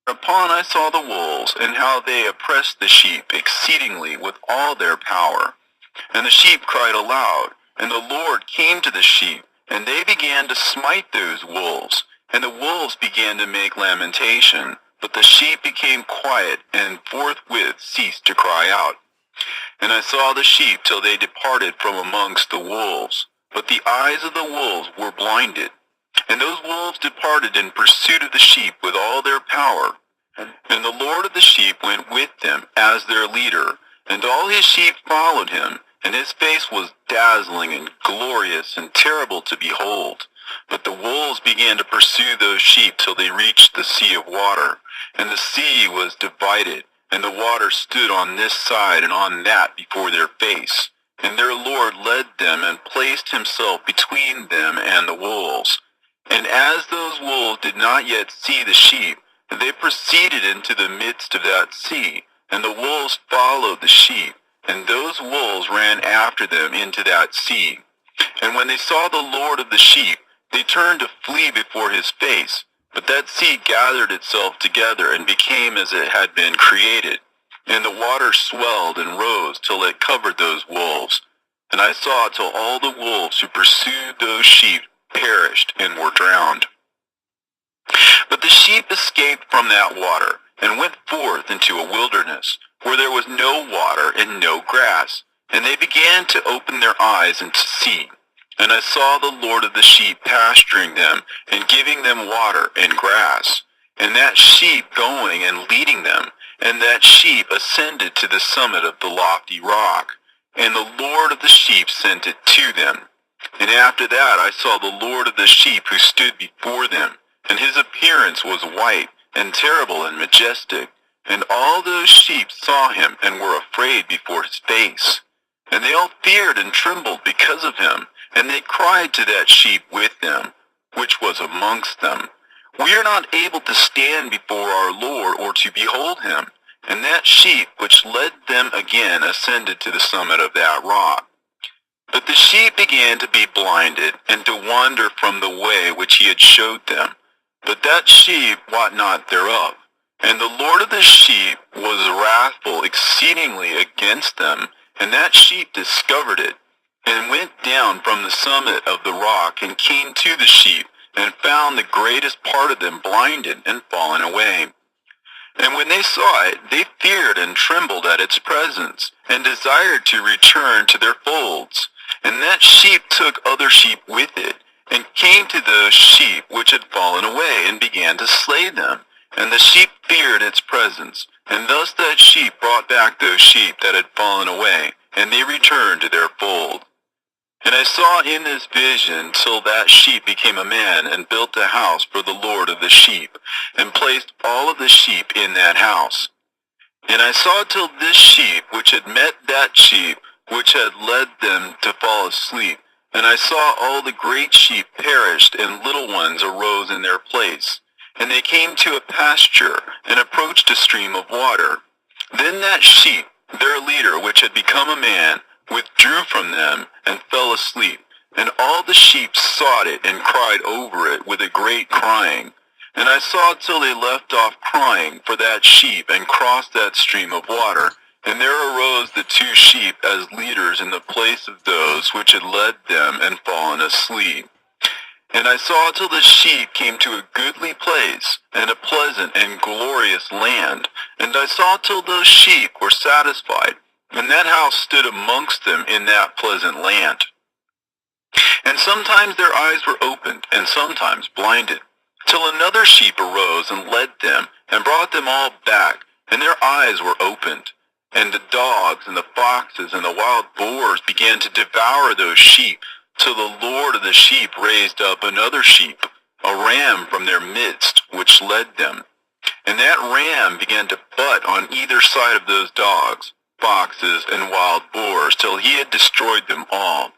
Whereupon I saw the wolves, and how they oppressed the sheep exceedingly with all their power. And the sheep cried aloud, and the Lord came to the sheep, and they began to smite those wolves. And the wolves began to make lamentation, but the sheep became quiet, and forthwith ceased to cry out. And I saw the sheep till they departed from amongst the wolves. But the eyes of the wolves were blinded. And those wolves departed in pursuit of the sheep with all their power. And the Lord of the sheep went with them as their leader, and all his sheep followed him, and his face was dazzling and glorious and terrible to behold. But the wolves began to pursue those sheep till they reached the sea of water, and the sea was divided, and the water stood on this side and on that before their face. And their Lord led them and placed himself between them and the wolves. And as those wolves did not yet see the sheep, they proceeded into the midst of that sea, and the wolves followed the sheep, and those wolves ran after them into that sea. And when they saw the Lord of the sheep, they turned to flee before his face. But that sea gathered itself together and became as it had been created. And the water swelled and rose till it covered those wolves. And I saw till all the wolves who pursued those sheep perished and were drowned. But the sheep escaped from that water, and went forth into a wilderness, where there was no water and no grass. And they began to open their eyes and to see. And I saw the Lord of the sheep pasturing them, and giving them water and grass. And that sheep going and leading them, and that sheep ascended to the summit of the lofty rock. And the Lord of the sheep sent it to them. And after that I saw the Lord of the sheep who stood before them, and his appearance was white, and terrible and majestic. And all those sheep saw him, and were afraid before his face. And they all feared and trembled because of him. And they cried to that sheep with them, which was amongst them, We are not able to stand before our Lord, or to behold him. And that sheep which led them again ascended to the summit of that rock. But the sheep began to be blinded, and to wander from the way which he had showed them. But that sheep wot not thereof. And the Lord of the sheep was wrathful exceedingly against them, and that sheep discovered it, and went down from the summit of the rock, and came to the sheep, and found the greatest part of them blinded and fallen away. And when they saw it, they feared and trembled at its presence, and desired to return to their folds. And that sheep took other sheep with it, and came to those sheep which had fallen away, and began to slay them. And the sheep feared its presence, and thus that sheep brought back those sheep that had fallen away, and they returned to their fold. And I saw in this vision till that sheep became a man, and built a house for the Lord of the sheep, and placed all of the sheep in that house. And I saw till this sheep which had met that sheep which had led them to fall asleep, and I saw all the great sheep perished, and little ones arose in their place. And they came to a pasture, and approached a stream of water. Then that sheep, their leader, which had become a man, withdrew from them, and fell asleep. And all the sheep sought it, and cried over it with a great crying. And I saw till they left off crying for that sheep, and crossed that stream of water. And there arose the two sheep as leaders in the place of those which had led them and fallen asleep. And I saw till the sheep came to a goodly place, and a pleasant and glorious land. And I saw till those sheep were satisfied, and that house stood amongst them in that pleasant land. And sometimes their eyes were opened, and sometimes blinded, till another sheep arose and led them, and brought them all back, and their eyes were opened. And the dogs and the foxes and the wild boars began to devour those sheep, till the Lord of the sheep raised up another sheep, a ram from their midst, which led them. And that ram began to butt on either side of those dogs, foxes, and wild boars, till he had destroyed them all.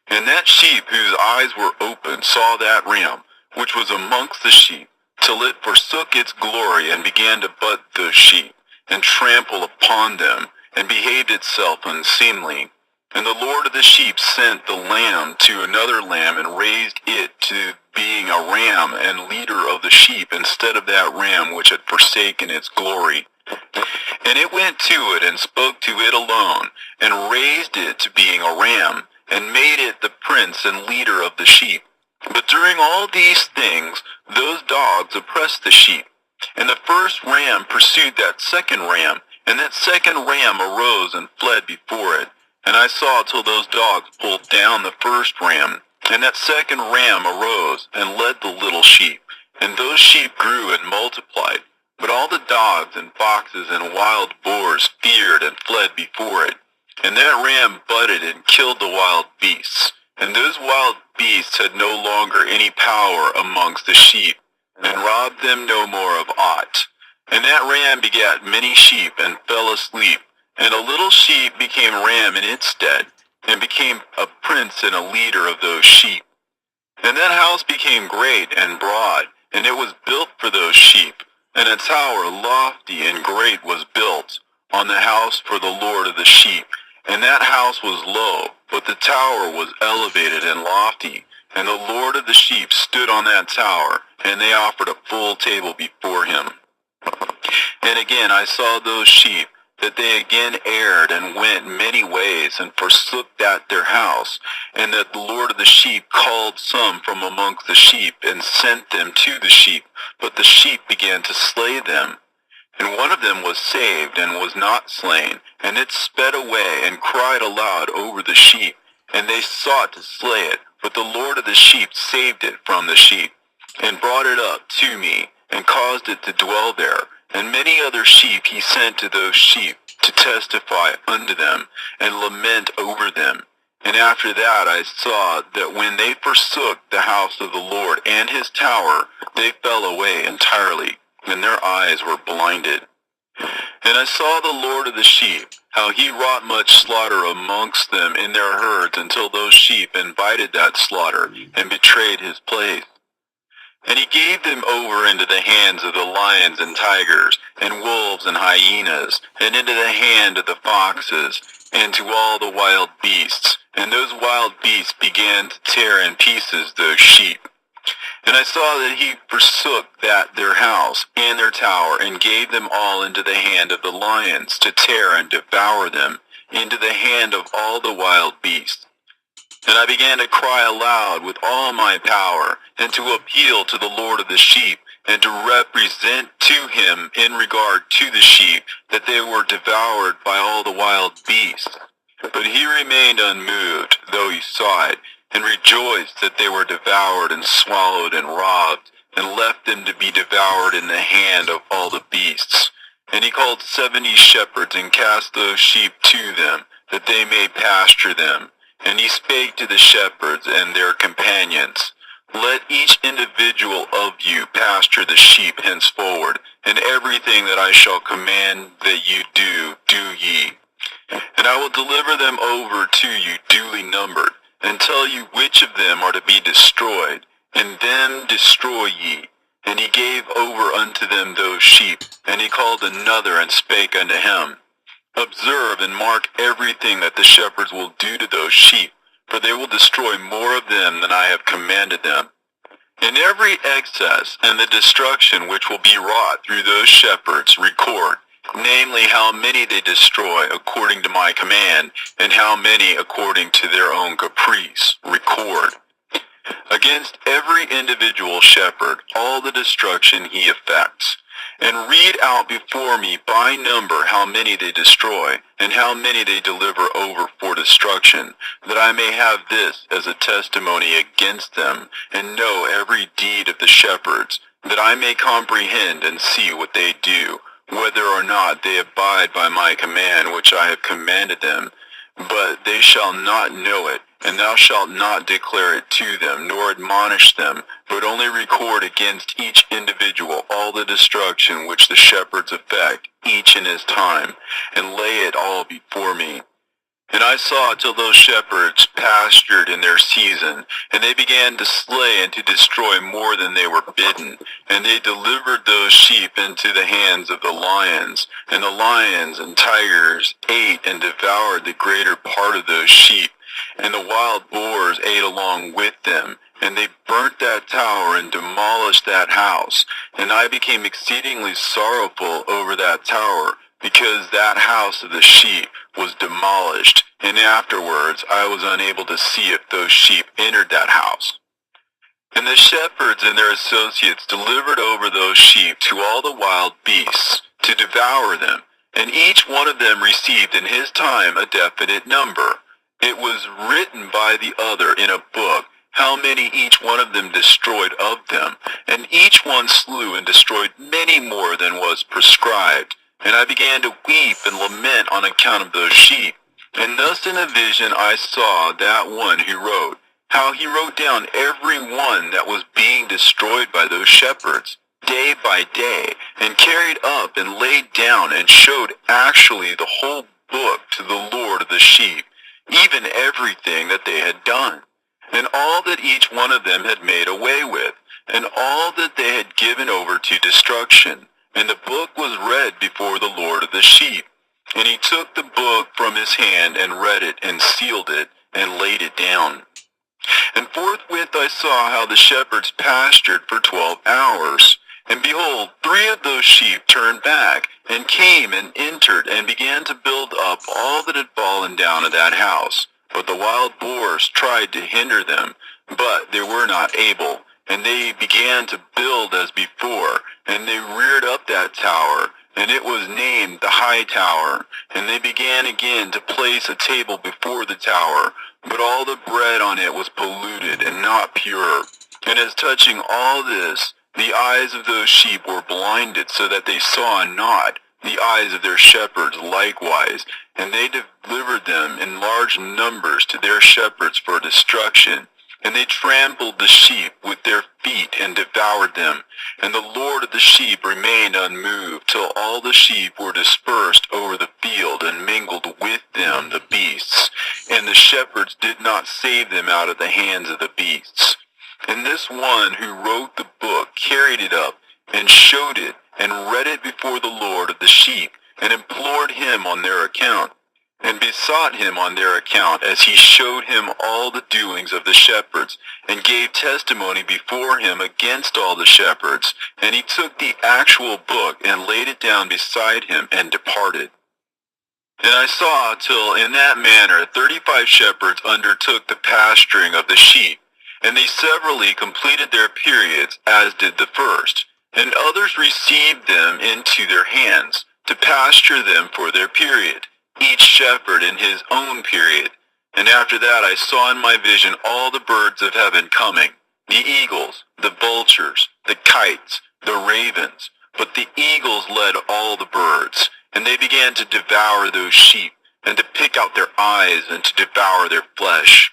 And that sheep whose eyes were open saw that ram, which was amongst the sheep, till it forsook its glory, and began to butt those sheep, and trample upon them, and behaved itself unseemly. And the Lord of the sheep sent the lamb to another lamb and raised it to being a ram and leader of the sheep instead of that ram which had forsaken its glory. And it went to it and spoke to it alone, and raised it to being a ram, and made it the prince and leader of the sheep. But during all these things, those dogs oppressed the sheep. And the first ram pursued that second ram, and that second ram arose and fled before it. And I saw till those dogs pulled down the first ram. And that second ram arose and led the little sheep. And those sheep grew and multiplied. But all the dogs and foxes and wild boars feared and fled before it. And that ram butted and killed the wild beasts. And those wild beasts had no longer any power amongst the sheep, and robbed them no more of aught. And that ram begat many sheep, and fell asleep. And a little sheep became ram in its stead, and became a prince and a leader of those sheep. And that house became great and broad, and it was built for those sheep. And a tower lofty and great was built on the house for the Lord of the sheep. And that house was low, but the tower was elevated and lofty. And the Lord of the sheep stood on that tower, and they offered a full table before him. And again I saw those sheep, that they again erred and went many ways, and forsook that their house, and that the Lord of the sheep called some from amongst the sheep, and sent them to the sheep, but the sheep began to slay them. And one of them was saved, and was not slain, and it sped away, and cried aloud over the sheep, and they sought to slay it, but the Lord of the sheep saved it from the sheep, and brought it up to me, and caused it to dwell there. And many other sheep he sent to those sheep, to testify unto them, and lament over them. And after that I saw that when they forsook the house of the Lord and his tower, they fell away entirely, and their eyes were blinded. And I saw the Lord of the sheep, how he wrought much slaughter amongst them in their herds, until those sheep invited that slaughter, and betrayed his place. And he gave them over into the hands of the lions and tigers, and wolves and hyenas, and into the hand of the foxes, and to all the wild beasts. And those wild beasts began to tear in pieces those sheep. And I saw that he forsook that their house and their tower, and gave them all into the hand of the lions, to tear and devour them, into the hand of all the wild beasts. And I began to cry aloud with all my power, and to appeal to the Lord of the sheep, and to represent to him in regard to the sheep, that they were devoured by all the wild beasts. But he remained unmoved, though he saw it, and rejoiced that they were devoured and swallowed and robbed, and left them to be devoured in the hand of all the beasts. And he called 70 shepherds, and cast those sheep to them, that they may pasture them. And he spake to the shepherds and their companions, Let each individual of you pasture the sheep henceforward, and everything that I shall command that you do, do ye. And I will deliver them over to you duly numbered, and tell you which of them are to be destroyed, and them destroy ye. And he gave over unto them those sheep, and he called another and spake unto him, Observe and mark everything that the shepherds will do to those sheep, for they will destroy more of them than I have commanded them. In every excess and the destruction which will be wrought through those shepherds record, namely how many they destroy according to my command, and how many according to their own caprice, record. Against every individual shepherd all the destruction he effects. And read out before me by number how many they destroy, and how many they deliver over for destruction, that I may have this as a testimony against them, and know every deed of the shepherds, that I may comprehend and see what they do, whether or not they abide by my command which I have commanded them. But they shall not know it, and thou shalt not declare it to them, nor admonish them, but only record against each individual all the destruction which the shepherds effect, each in his time, and lay it all before me. And I saw till those shepherds pastured in their season, and they began to slay and to destroy more than they were bidden. And they delivered those sheep into the hands of the lions, and the lions and tigers ate and devoured the greater part of those sheep, and the wild boars ate along with them. And they burnt that tower and demolished that house. And I became exceedingly sorrowful over that tower, because that house of the sheep was demolished, and afterwards I was unable to see if those sheep entered that house. And the shepherds and their associates delivered over those sheep to all the wild beasts to devour them, and each one of them received in his time a definite number. It was written by the other in a book how many each one of them destroyed of them, and each one slew and destroyed many more than was prescribed. And I began to weep and lament on account of those sheep. And thus in a vision I saw that one who wrote, how he wrote down every one that was being destroyed by those shepherds, day by day, and carried up and laid down and showed actually the whole book to the Lord of the sheep, even everything that they had done, and all that each one of them had made away with, and all that they had given over to destruction. And the book was read before the Lord of the sheep. And he took the book from his hand and read it and sealed it and laid it down. And forthwith I saw how the shepherds pastured for 12 hours. And behold, 3 of those sheep turned back and came and entered and began to build up all that had fallen down of that house. But the wild boars tried to hinder them, but they were not able. And they began to build as before, and they reared up that tower, and it was named the High Tower. And they began again to place a table before the tower, but all the bread on it was polluted and not pure. And as touching all this, the eyes of those sheep were blinded, so that they saw not, the eyes of their shepherds likewise. And they delivered them in large numbers to their shepherds for destruction. And they trampled the sheep with their feet and devoured them. And the Lord of the sheep remained unmoved, till all the sheep were dispersed over the field, and mingled with them the beasts. And the shepherds did not save them out of the hands of the beasts. And this one who wrote the book carried it up, and showed it, and read it before the Lord of the sheep, and implored him on their account, and besought him on their account, as he showed him all the doings of the shepherds, and gave testimony before him against all the shepherds. And he took the actual book, and laid it down beside him, and departed. And I saw till in that manner 35 shepherds undertook the pasturing of the sheep, and they severally completed their periods, as did the first. And others received them into their hands, to pasture them for their period, each shepherd in his own period. And after that I saw in my vision all the birds of heaven coming, the eagles, the vultures, the kites, the ravens. But the eagles led all the birds, and they began to devour those sheep, and to pick out their eyes, and to devour their flesh.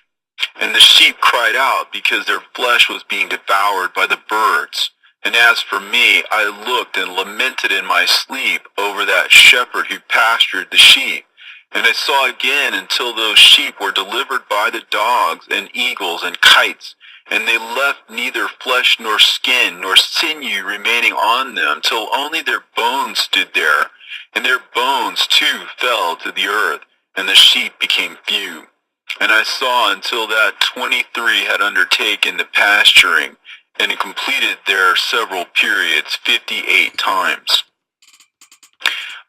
And the sheep cried out, because their flesh was being devoured by the birds. And as for me, I looked and lamented in my sleep over that shepherd who pastured the sheep. And I saw again until those sheep were delivered by the dogs and eagles and kites, and they left neither flesh nor skin nor sinew remaining on them, till only their bones stood there, and their bones too fell to the earth, and the sheep became few. And I saw until that 23 had undertaken the pasturing, and completed their several periods 58 times.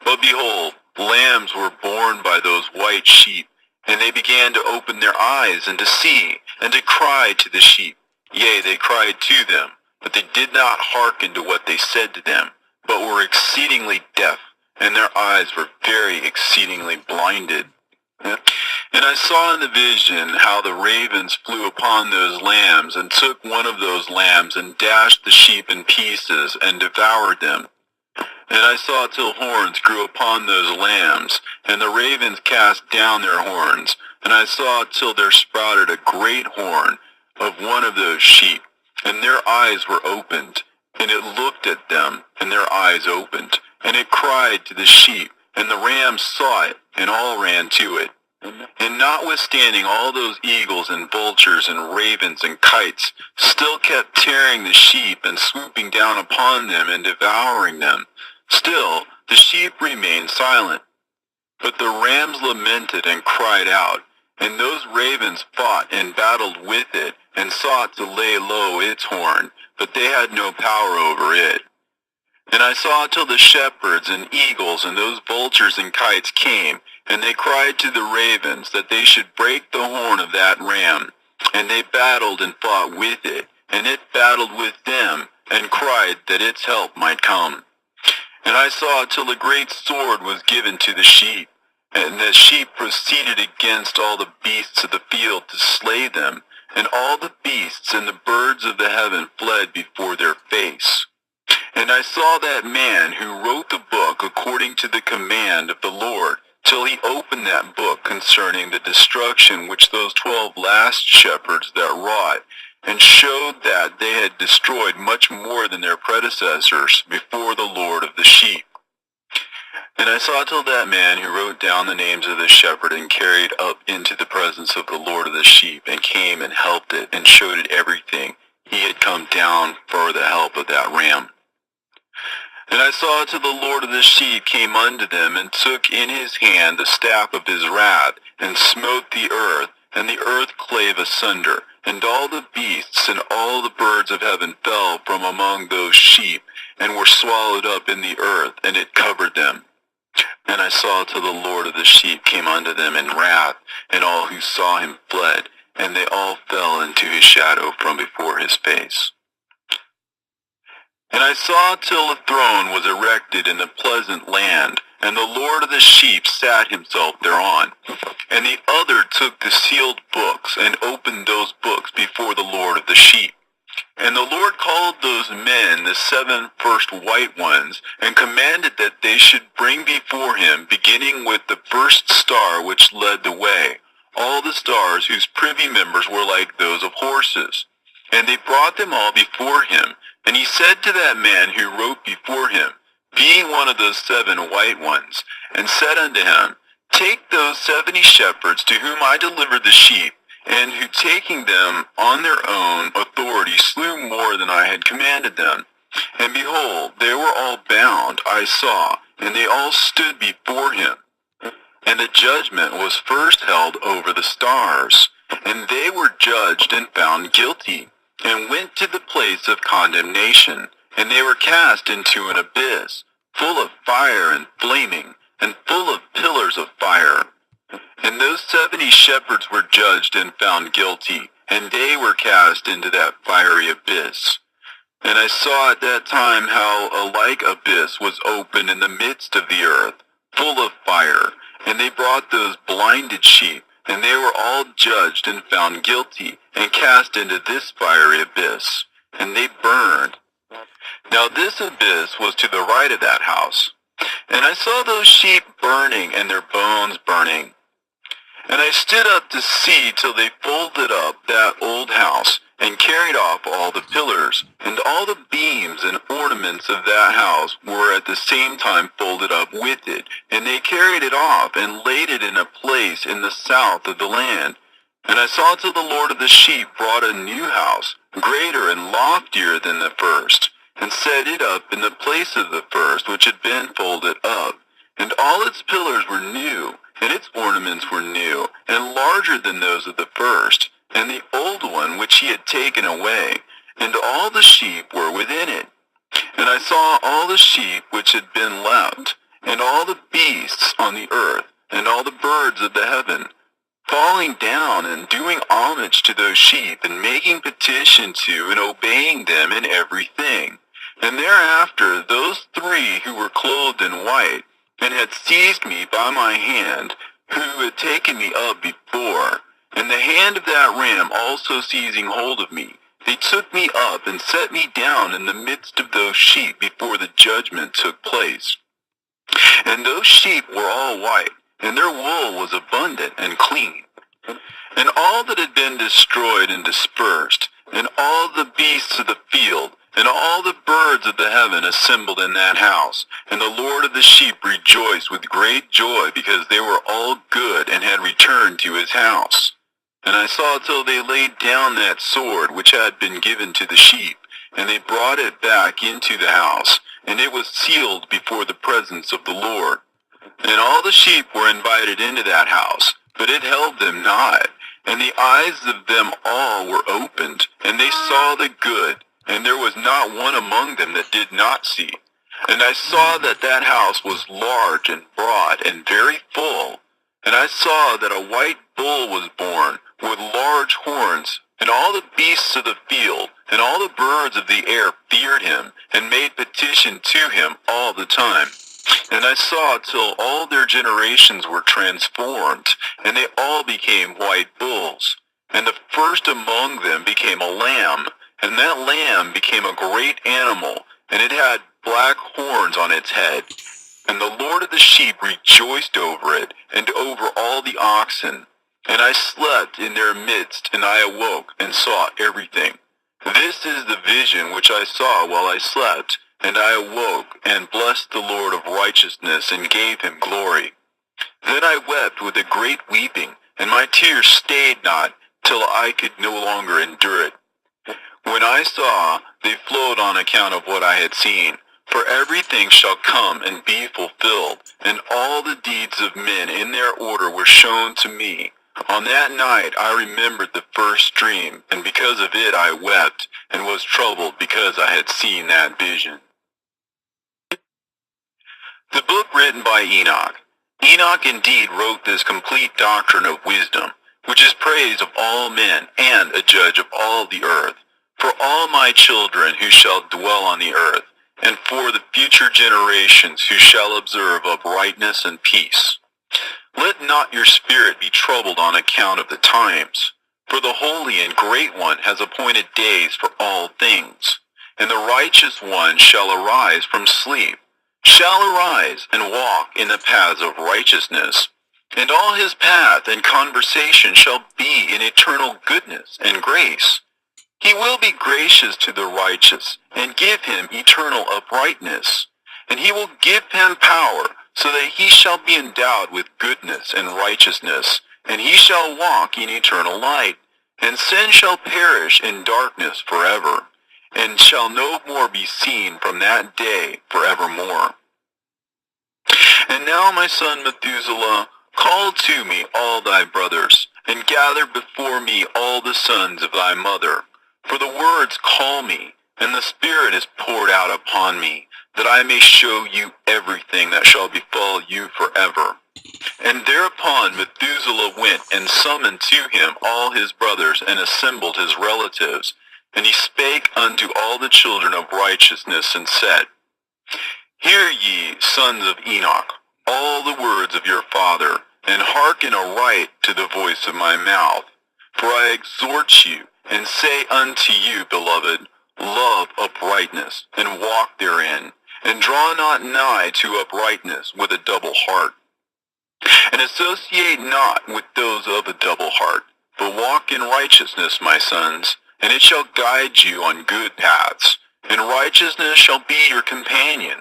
But behold, lambs were born by those white sheep, and they began to open their eyes and to see, and to cry to the sheep. Yea, they cried to them, but they did not hearken to what they said to them, but were exceedingly deaf, and their eyes were very exceedingly blinded. And I saw in the vision how the ravens flew upon those lambs, and took one of those lambs, and dashed the sheep in pieces, and devoured them. And I saw till horns grew upon those lambs, and the ravens cast down their horns. And I saw till there sprouted a great horn of one of those sheep, and their eyes were opened. And it looked at them, and their eyes opened. And it cried to the sheep, and the rams saw it, and all ran to it. And notwithstanding all those eagles and vultures and ravens and kites still kept tearing the sheep and swooping down upon them and devouring them, still the sheep remained silent. But the rams lamented and cried out, and those ravens fought and battled with it and sought to lay low its horn, but they had no power over it. And I saw till the shepherds and eagles and those vultures and kites came, and they cried to the ravens that they should break the horn of that ram. And they battled and fought with it, and it battled with them, and cried that its help might come. And I saw till a great sword was given to the sheep, and the sheep proceeded against all the beasts of the field to slay them, and all the beasts and the birds of the heaven fled before their face. And I saw that man who wrote the book according to the command of the Lord, till he opened that book concerning the destruction which those 12 last shepherds that wrought, and showed that they had destroyed much more than their predecessors before the Lord of the sheep. And I saw till that man who wrote down the names of the shepherd and carried up into the presence of the Lord of the sheep, and came and helped it, and showed it everything. He had come down for the help of that ram. And I saw till the Lord of the sheep came unto them, and took in his hand the staff of his wrath, and smote the earth, and the earth clave asunder, and all the beasts and all the birds of heaven fell from among those sheep, and were swallowed up in the earth, and it covered them. And I saw till the Lord of the sheep came unto them in wrath, and all who saw him fled, and they all fell into his shadow from before his face. And I saw till a throne was erected in the pleasant land, and the Lord of the sheep sat himself thereon. And the other took the sealed books, and opened those books before the Lord of the sheep. And the Lord called those men the 7 first white ones, and commanded that they should bring before him, beginning with the first star which led the way, all the stars whose privy members were like those of horses. And they brought them all before him. And he said to that man who wrote before him, being one of those 7 white ones, and said unto him, Take those 70 shepherds to whom I delivered the sheep, and who taking them on their own authority slew more than I had commanded them. And behold, they were all bound, I saw, and they all stood before him. And the judgment was first held over the stars, and they were judged and found guilty, and went to the place of condemnation, and they were cast into an abyss, full of fire and flaming, and full of pillars of fire. And those 70 shepherds were judged and found guilty, and they were cast into that fiery abyss. And I saw at that time how a like abyss was opened in the midst of the earth, full of fire, and they brought those blinded sheep, and they were all judged and found guilty, and cast into this fiery abyss, and they burned. Now this abyss was to the right of that house. And I saw those sheep burning, and their bones burning. And I stood up to see till they folded up that old house, and carried off all the pillars, and all the beams and ornaments of that house were at the same time folded up with it, and they carried it off, and laid it in a place in the south of the land. And I saw till the Lord of the sheep brought a new house, greater and loftier than the first, and set it up in the place of the first which had been folded up. And all its pillars were new, and its ornaments were new, and larger than those of the first, and the old one which he had taken away, and all the sheep were within it. And I saw all the sheep which had been left, and all the beasts on the earth, and all the birds of the heaven, falling down and doing homage to those sheep, and making petition to and obeying them in everything. And thereafter those 3 who were clothed in white, and had seized me by my hand, who had taken me up before, and the hand of that ram also seizing hold of me, they took me up and set me down in the midst of those sheep before the judgment took place. And those sheep were all white, and their wool was abundant and clean. And all that had been destroyed and dispersed, and all the beasts of the field, And all the birds of the heaven assembled in that house. And the Lord of the sheep rejoiced with great joy, because they were all good and had returned to his house. And I saw till they laid down that sword which had been given to the sheep, and they brought it back into the house, and it was sealed before the presence of the Lord. And all the sheep were invited into that house, but it held them not. And the eyes of them all were opened, and they saw the good, and there was not one among them that did not see. And I saw that that house was large and broad and very full. And I saw that a white bull was born, with large horns, and all the beasts of the field, and all the birds of the air feared him, and made petition to him all the time. And I saw till all their generations were transformed, and they all became white bulls. And the first among them became a lamb, and that lamb became a great animal, and it had black horns on its head. And the Lord of the sheep rejoiced over it, and over all the oxen. And I slept in their midst, and I awoke, and saw everything. This is the vision which I saw while I slept. And I awoke, and blessed the Lord of righteousness, and gave him glory. Then I wept with a great weeping, and my tears stayed not, till I could no longer endure it. When I saw, they flowed on account of what I had seen. For everything shall come and be fulfilled, and all the deeds of men in their order were shown to me. On that night I remembered the first dream, and because of it I wept, and was troubled because I had seen that vision. The book written by Enoch. Enoch indeed wrote this complete doctrine of wisdom, which is praise of all men, and a judge of all the earth, for all my children who shall dwell on the earth, and for the future generations who shall observe uprightness and peace. Let not your spirit be troubled on account of the times, for the Holy and Great One has appointed days for all things, and the righteous one shall arise from sleep, shall arise and walk in the paths of righteousness, and all his path and conversation shall be in eternal goodness and grace. He will be gracious to the righteous, and give him eternal uprightness, and he will give him power, so that he shall be endowed with goodness and righteousness, and he shall walk in eternal light, and sin shall perish in darkness forever, and shall no more be seen from that day forevermore. And now, my son Methuselah, call to me all thy brothers, and gather before me all the sons of thy mother. For the words call me, and the Spirit is poured out upon me, that I may show you everything that shall befall you forever. And thereupon Methuselah went and summoned to him all his brothers, and assembled his relatives. And he spake unto all the children of righteousness, and said, Hear ye, sons of Enoch, all the words of your father, and hearken aright to the voice of my mouth. For I exhort you, and say unto you, beloved, love uprightness, and walk therein, and draw not nigh to uprightness with a double heart. And associate not with those of a double heart, but walk in righteousness, my sons, and it shall guide you on good paths, and righteousness shall be your companion.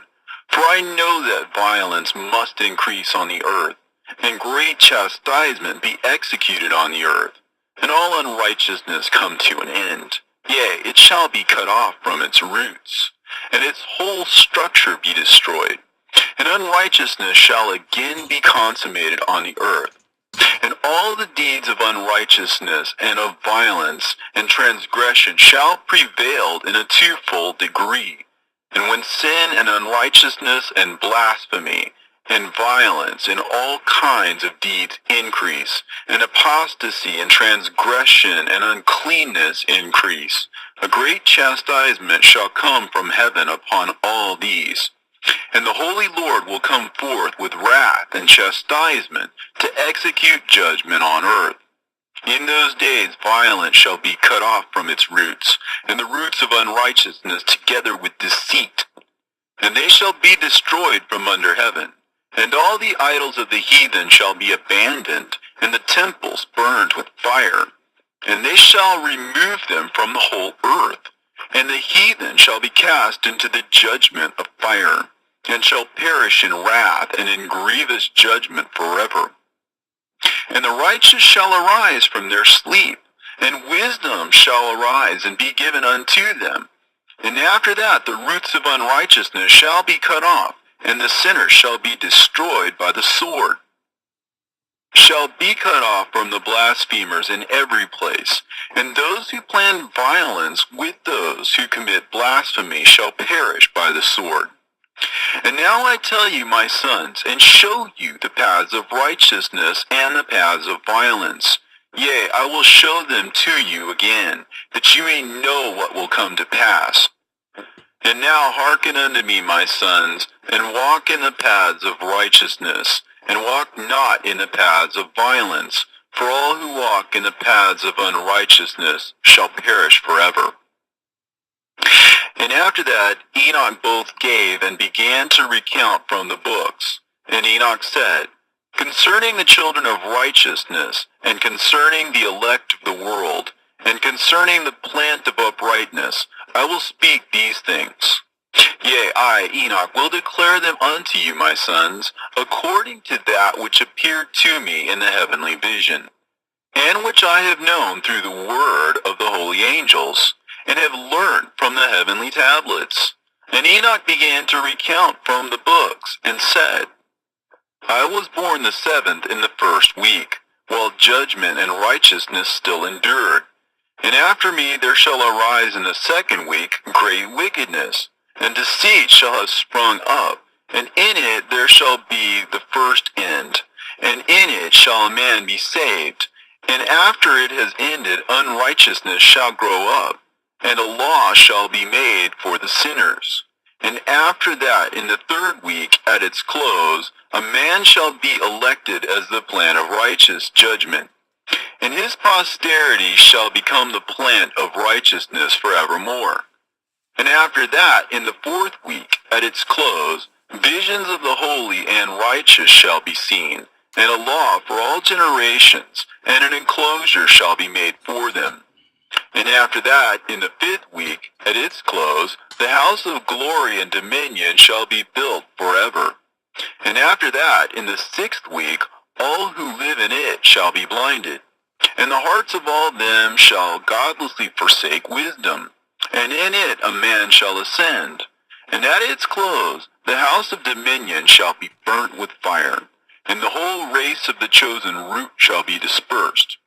For I know that violence must increase on the earth, and great chastisement be executed on the earth, and all unrighteousness come to an end. Yea, it shall be cut off from its roots, and its whole structure be destroyed. And unrighteousness shall again be consummated on the earth. And all the deeds of unrighteousness and of violence and transgression shall prevail in a twofold degree. And when sin and unrighteousness and blasphemy and violence and all kinds of deeds increase, and apostasy and transgression and uncleanness increase, a great chastisement shall come from heaven upon all these. And the Holy Lord will come forth with wrath and chastisement to execute judgment on earth. In those days violence shall be cut off from its roots, and the roots of unrighteousness together with deceit. And they shall be destroyed from under heaven. And all the idols of the heathen shall be abandoned, and the temples burned with fire. And they shall remove them from the whole earth. And the heathen shall be cast into the judgment of fire, and shall perish in wrath and in grievous judgment forever. And the righteous shall arise from their sleep, and wisdom shall arise and be given unto them. And after that the roots of unrighteousness shall be cut off, and the sinner shall be destroyed by the sword. Shall be cut off from the blasphemers in every place, and those who plan violence with those who commit blasphemy shall perish by the sword. And now I tell you, my sons, and show you the paths of righteousness and the paths of violence. Yea, I will show them to you again, that you may know what will come to pass. And now hearken unto me, my sons, and walk in the paths of righteousness, and walk not in the paths of violence, for all who walk in the paths of unrighteousness shall perish forever. And after that Enoch both gave and began to recount from the books. And Enoch said, Concerning the children of righteousness, and concerning the elect of the world, and concerning the plant of uprightness, I will speak these things. Yea, I, Enoch, will declare them unto you, my sons, according to that which appeared to me in the heavenly vision, and which I have known through the word of the holy angels, and have learned from the heavenly tablets. And Enoch began to recount from the books, and said, I was born the 7th in the 1st week, while judgment and righteousness still endured. And after me there shall arise in the 2nd week great wickedness, and deceit shall have sprung up, and in it there shall be the first end, and in it shall a man be saved. And after it has ended, unrighteousness shall grow up, and a law shall be made for the sinners. And after that, in the 3rd week, at its close, a man shall be elected as the plant of righteous judgment, and his posterity shall become the plant of righteousness forevermore. And after that, in the 4th week, at its close, visions of the holy and righteous shall be seen, and a law for all generations, and an enclosure shall be made for them. And after that, in the 5th week, at its close, the house of glory and dominion shall be built forever. And after that, in the 6th week, all who live in it shall be blinded, and the hearts of all them shall godlessly forsake wisdom, and in it a man shall ascend. And at its close, the house of dominion shall be burnt with fire, and the whole race of the chosen root shall be dispersed.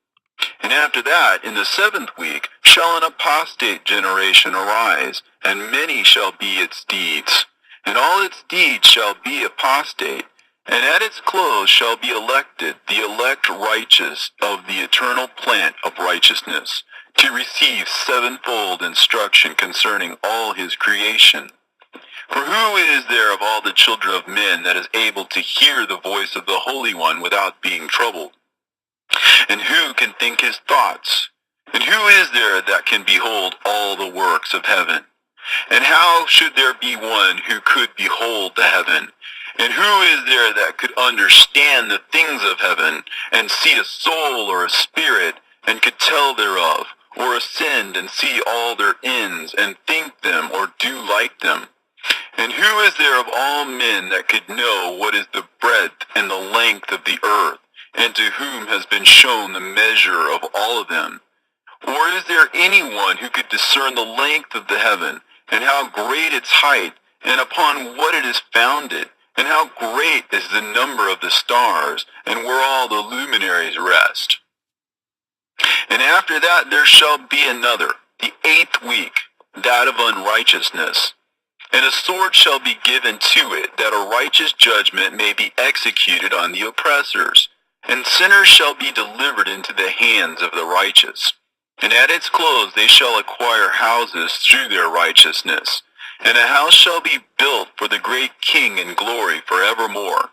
And after that, in the 7th week, shall an apostate generation arise, and many shall be its deeds. And all its deeds shall be apostate, and at its close shall be elected the elect righteous of the eternal plant of righteousness, to receive sevenfold instruction concerning all his creation. For who is there of all the children of men that is able to hear the voice of the Holy One without being troubled? And who can think his thoughts? And who is there that can behold all the works of heaven? And how should there be one who could behold the heaven? And who is there that could understand the things of heaven, and see a soul or a spirit, and could tell thereof, or ascend and see all their ends, and think them, or do like them? And who is there of all men that could know what is the breadth and the length of the earth, and to whom has been shown the measure of all of them? Or is there anyone who could discern the length of the heaven, and how great its height, and upon what it is founded, and how great is the number of the stars, and where all the luminaries rest? And after that there shall be another, the 8th week, that of unrighteousness. And a sword shall be given to it, that a righteous judgment may be executed on the oppressors, and sinners shall be delivered into the hands of the righteous. And at its close they shall acquire houses through their righteousness, and a house shall be built for the great King in glory forevermore.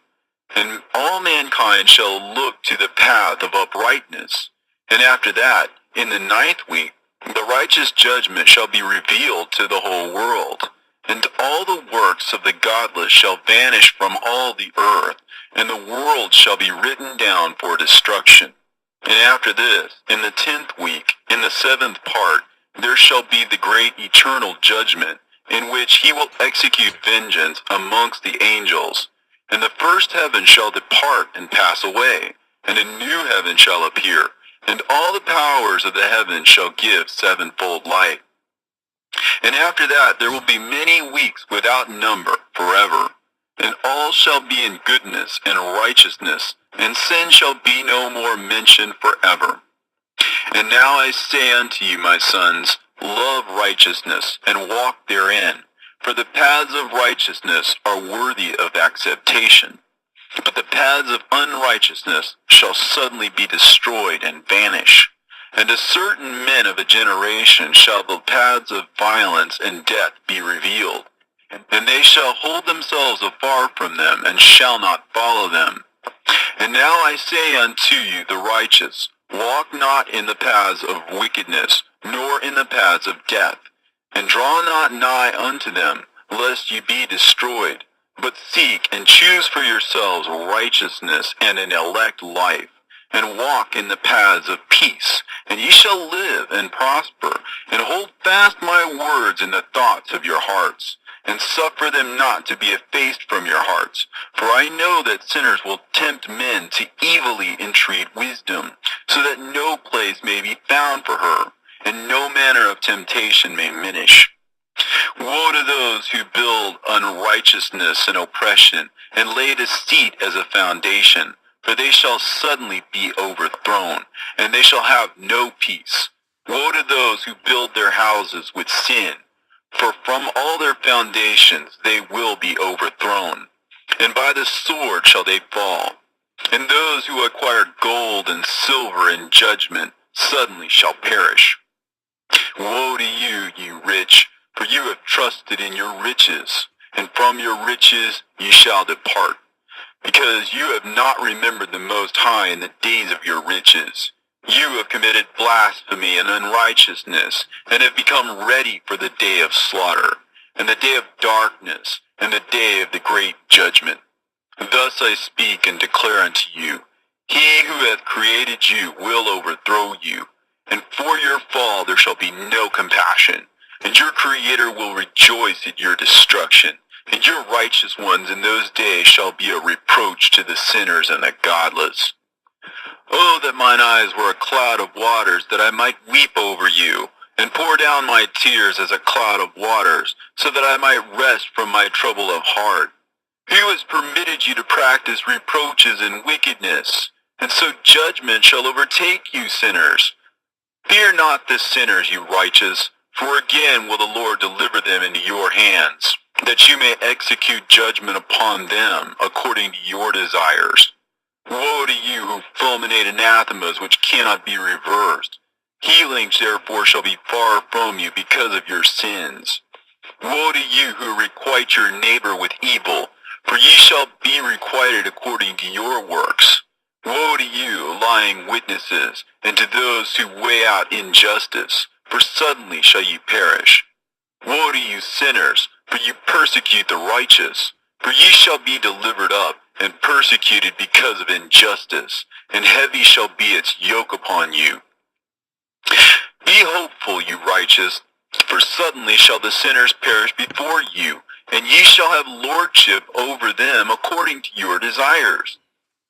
And all mankind shall look to the path of uprightness. And after that, in the 9th week, the righteous judgment shall be revealed to the whole world. And all the works of the godless shall vanish from all the earth, and the world shall be written down for destruction. And after this, in the 10th week, in the 7th part, there shall be the great eternal judgment, in which he will execute vengeance amongst the angels. And the first heaven shall depart and pass away, and a new heaven shall appear, and all the powers of the heavens shall give sevenfold light. And after that there will be many weeks without number forever, and all shall be in goodness and righteousness, and sin shall be no more mentioned forever. And now I say unto you, my sons, love righteousness, and walk therein, for the paths of righteousness are worthy of acceptation. But the paths of unrighteousness shall suddenly be destroyed and vanish. And to certain men of a generation shall the paths of violence and death be revealed. And they shall hold themselves afar from them, and shall not follow them. And now I say unto you, the righteous, walk not in the paths of wickedness, nor in the paths of death, and draw not nigh unto them, lest ye be destroyed. But seek and choose for yourselves righteousness and an elect life, and walk in the paths of peace, and ye shall live and prosper. And hold fast my words in the thoughts of your hearts, and suffer them not to be effaced from your hearts. For I know that sinners will tempt men to evilly entreat wisdom, so that no place may be found for her, and no manner of temptation may minish. Woe to those who build unrighteousness and oppression, and lay deceit as a foundation, for they shall suddenly be overthrown, and they shall have no peace. Woe to those who build their houses with sin, for from all their foundations they will be overthrown, and by the sword shall they fall. And those who acquire gold and silver in judgment suddenly shall perish. Woe to you, ye rich, for you have trusted in your riches, and from your riches ye shall depart, because you have not remembered the Most High in the days of your riches. You have committed blasphemy and unrighteousness, and have become ready for the day of slaughter, and the day of darkness, and the day of the great judgment. Thus I speak and declare unto you, he who hath created you will overthrow you, and for your fall there shall be no compassion, and your Creator will rejoice at your destruction, and your righteous ones in those days shall be a reproach to the sinners and the godless. Oh, that mine eyes were a cloud of waters, that I might weep over you, and pour down my tears as a cloud of waters, so that I might rest from my trouble of heart. Who has permitted you to practice reproaches and wickedness? And so judgment shall overtake you, sinners. Fear not the sinners, you righteous, for again will the Lord deliver them into your hands, that you may execute judgment upon them according to your desires. Woe to you who fulminate anathemas which cannot be reversed. Healings therefore shall be far from you because of your sins. Woe to you who requite your neighbor with evil, for ye shall be requited according to your works. Woe to you, lying witnesses, and to those who weigh out injustice, for suddenly shall ye perish. Woe to you, sinners, for you persecute the righteous, for ye shall be delivered up, and persecuted because of injustice, and heavy shall be its yoke upon you. Be hopeful, you righteous, for suddenly shall the sinners perish before you, and ye shall have lordship over them according to your desires.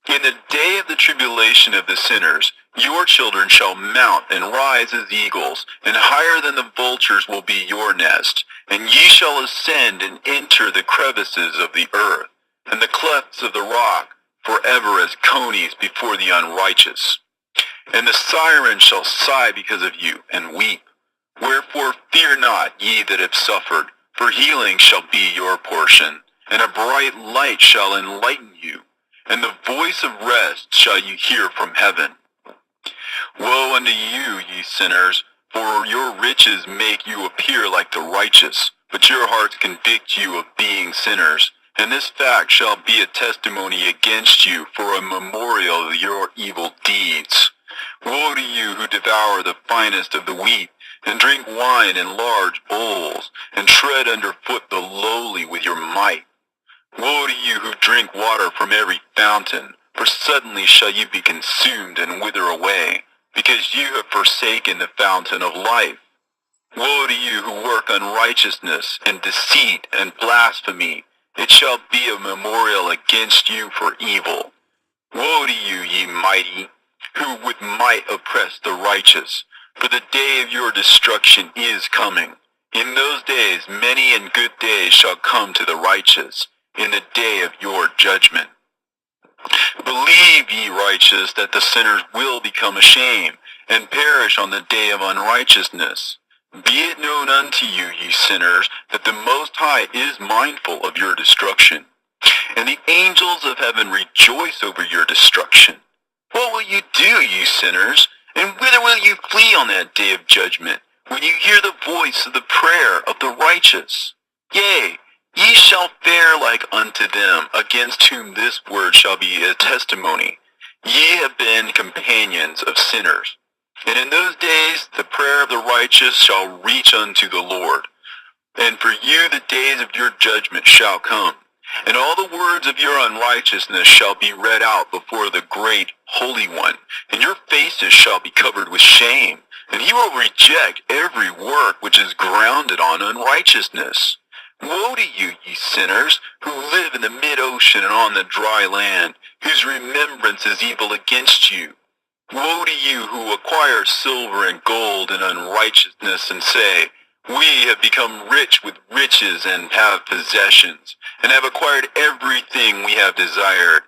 In the day of the tribulation of the sinners, your children shall mount and rise as eagles, and higher than the vultures will be your nest, and ye shall ascend and enter the crevices of the earth, and the clefts of the rock, forever as conies before the unrighteous. And the sirens shall sigh because of you, and weep. Wherefore fear not, ye that have suffered, for healing shall be your portion, and a bright light shall enlighten you, and the voice of rest shall you hear from heaven. Woe unto you, ye sinners, for your riches make you appear like the righteous, but your hearts convict you of being sinners. And this fact shall be a testimony against you for a memorial of your evil deeds. Woe to you who devour the finest of the wheat, and drink wine in large bowls, and tread underfoot the lowly with your might. Woe to you who drink water from every fountain, for suddenly shall you be consumed and wither away, because you have forsaken the fountain of life. Woe to you who work unrighteousness and deceit and blasphemy. It shall be a memorial against you for evil. Woe to you, ye mighty, who with might oppress the righteous, for the day of your destruction is coming. In those days many and good days shall come to the righteous, in the day of your judgment. Believe, ye righteous, that the sinners will become ashamed, and perish on the day of unrighteousness. Be it known unto you, ye sinners, that the Most High is mindful of your destruction, and the angels of heaven rejoice over your destruction. What will you do, ye sinners? And whither will you flee on that day of judgment, when you hear the voice of the prayer of the righteous? Yea, ye shall fare like unto them, against whom this word shall be a testimony. Ye have been companions of sinners. And in those days the prayer of the righteous shall reach unto the Lord. And for you the days of your judgment shall come, and all the words of your unrighteousness shall be read out before the great Holy One, and your faces shall be covered with shame, and he will reject every work which is grounded on unrighteousness. Woe to you, ye sinners, who live in the mid-ocean and on the dry land, whose remembrance is evil against you. Woe to you who acquire silver and gold in unrighteousness, and say, We have become rich with riches and have possessions, and have acquired everything we have desired.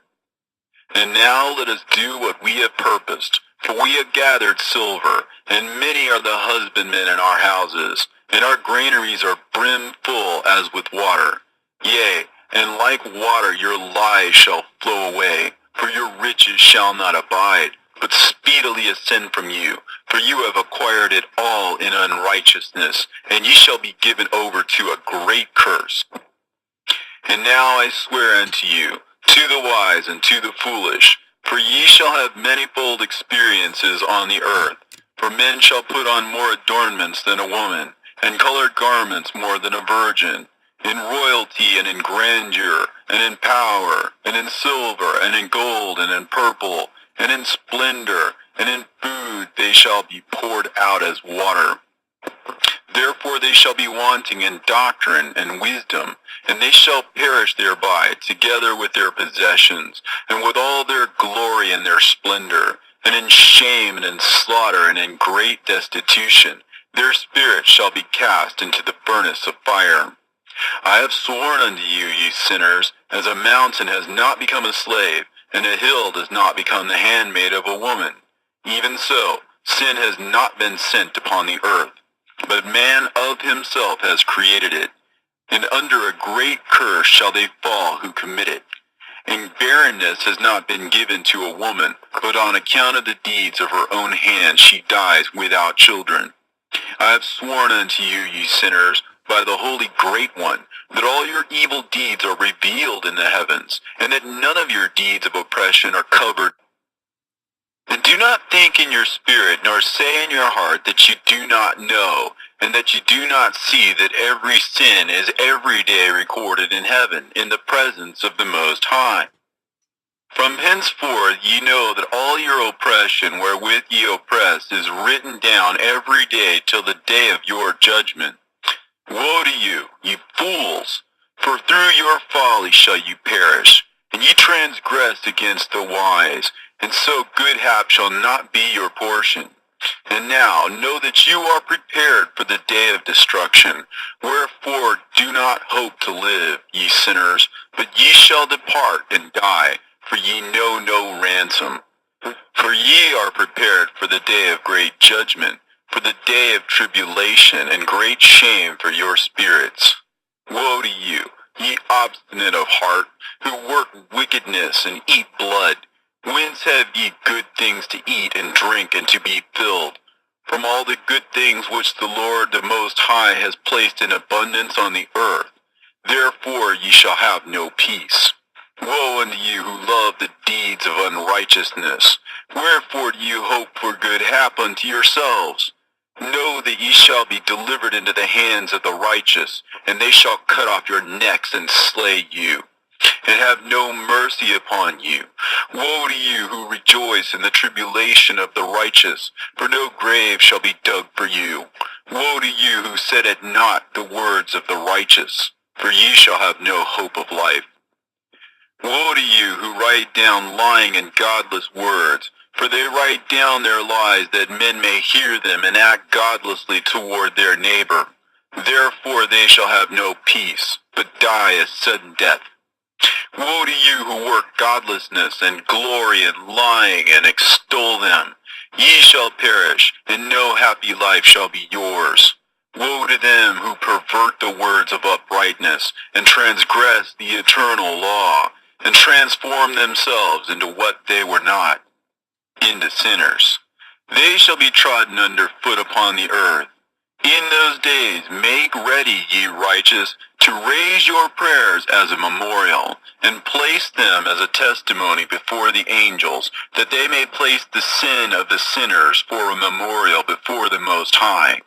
And now let us do what we have purposed, for we have gathered silver, and many are the husbandmen in our houses, and our granaries are brimful as with water. Yea, and like water your lies shall flow away, for your riches shall not abide, but speedily ascend from you. For you have acquired it all in unrighteousness, and ye shall be given over to a great curse. And now I swear unto you, to the wise and to the foolish, for ye shall have manifold experiences on the earth. For men shall put on more adornments than a woman, and colored garments more than a virgin, in royalty and in grandeur, and in power, and in silver, and in gold, and in purple, and in splendor, and in food they shall be poured out as water. Therefore they shall be wanting in doctrine and wisdom, and they shall perish thereby, together with their possessions, and with all their glory and their splendor, and in shame and in slaughter and in great destitution. Their spirits shall be cast into the furnace of fire. I have sworn unto you, ye sinners, as a mountain has not become a slave, and a hill does not become the handmaid of a woman. Even so, sin has not been sent upon the earth, but man of himself has created it. And under a great curse shall they fall who commit it. And barrenness has not been given to a woman, but on account of the deeds of her own hand she dies without children. I have sworn unto you, ye sinners, by the Holy Great One, that all your evil deeds are revealed in the heavens, and that none of your deeds of oppression are covered. And do not think in your spirit, nor say in your heart that you do not know, and that you do not see that every sin is every day recorded in heaven, in the presence of the Most High. From henceforth ye know that all your oppression wherewith ye oppress is written down every day till the day of your judgment. Woe to you, ye fools! For through your folly shall you perish, and ye transgress against the wise, and so good hap shall not be your portion. And now know that you are prepared for the day of destruction. Wherefore do not hope to live, ye sinners, but ye shall depart and die, for ye know no ransom. For ye are prepared for the day of great judgment, for the day of tribulation and great shame for your spirits. Woe to you, ye obstinate of heart, who work wickedness and eat blood. Whence have ye good things to eat and drink and to be filled? From all the good things which the Lord the Most High has placed in abundance on the earth. Therefore ye shall have no peace. Woe unto you who love the deeds of unrighteousness. Wherefore do you hope for good hap unto yourselves? Know that ye shall be delivered into the hands of the righteous, and they shall cut off your necks and slay you, and have no mercy upon you. Woe to you who rejoice in the tribulation of the righteous, for no grave shall be dug for you. Woe to you who set at naught the words of the righteous, for ye shall have no hope of life. Woe to you who write down lying and godless words, for they write down their lies that men may hear them and act godlessly toward their neighbor. Therefore they shall have no peace, but die a sudden death. Woe to you who work godlessness and glory in lying and extol them. Ye shall perish, and no happy life shall be yours. Woe to them who pervert the words of uprightness, and transgress the eternal law, and transform themselves into what they were not, into sinners. They shall be trodden under foot upon the earth. In those days make ready, ye righteous, to raise your prayers as a memorial, and place them as a testimony before the angels, that they may place the sin of the sinners for a memorial before the Most High.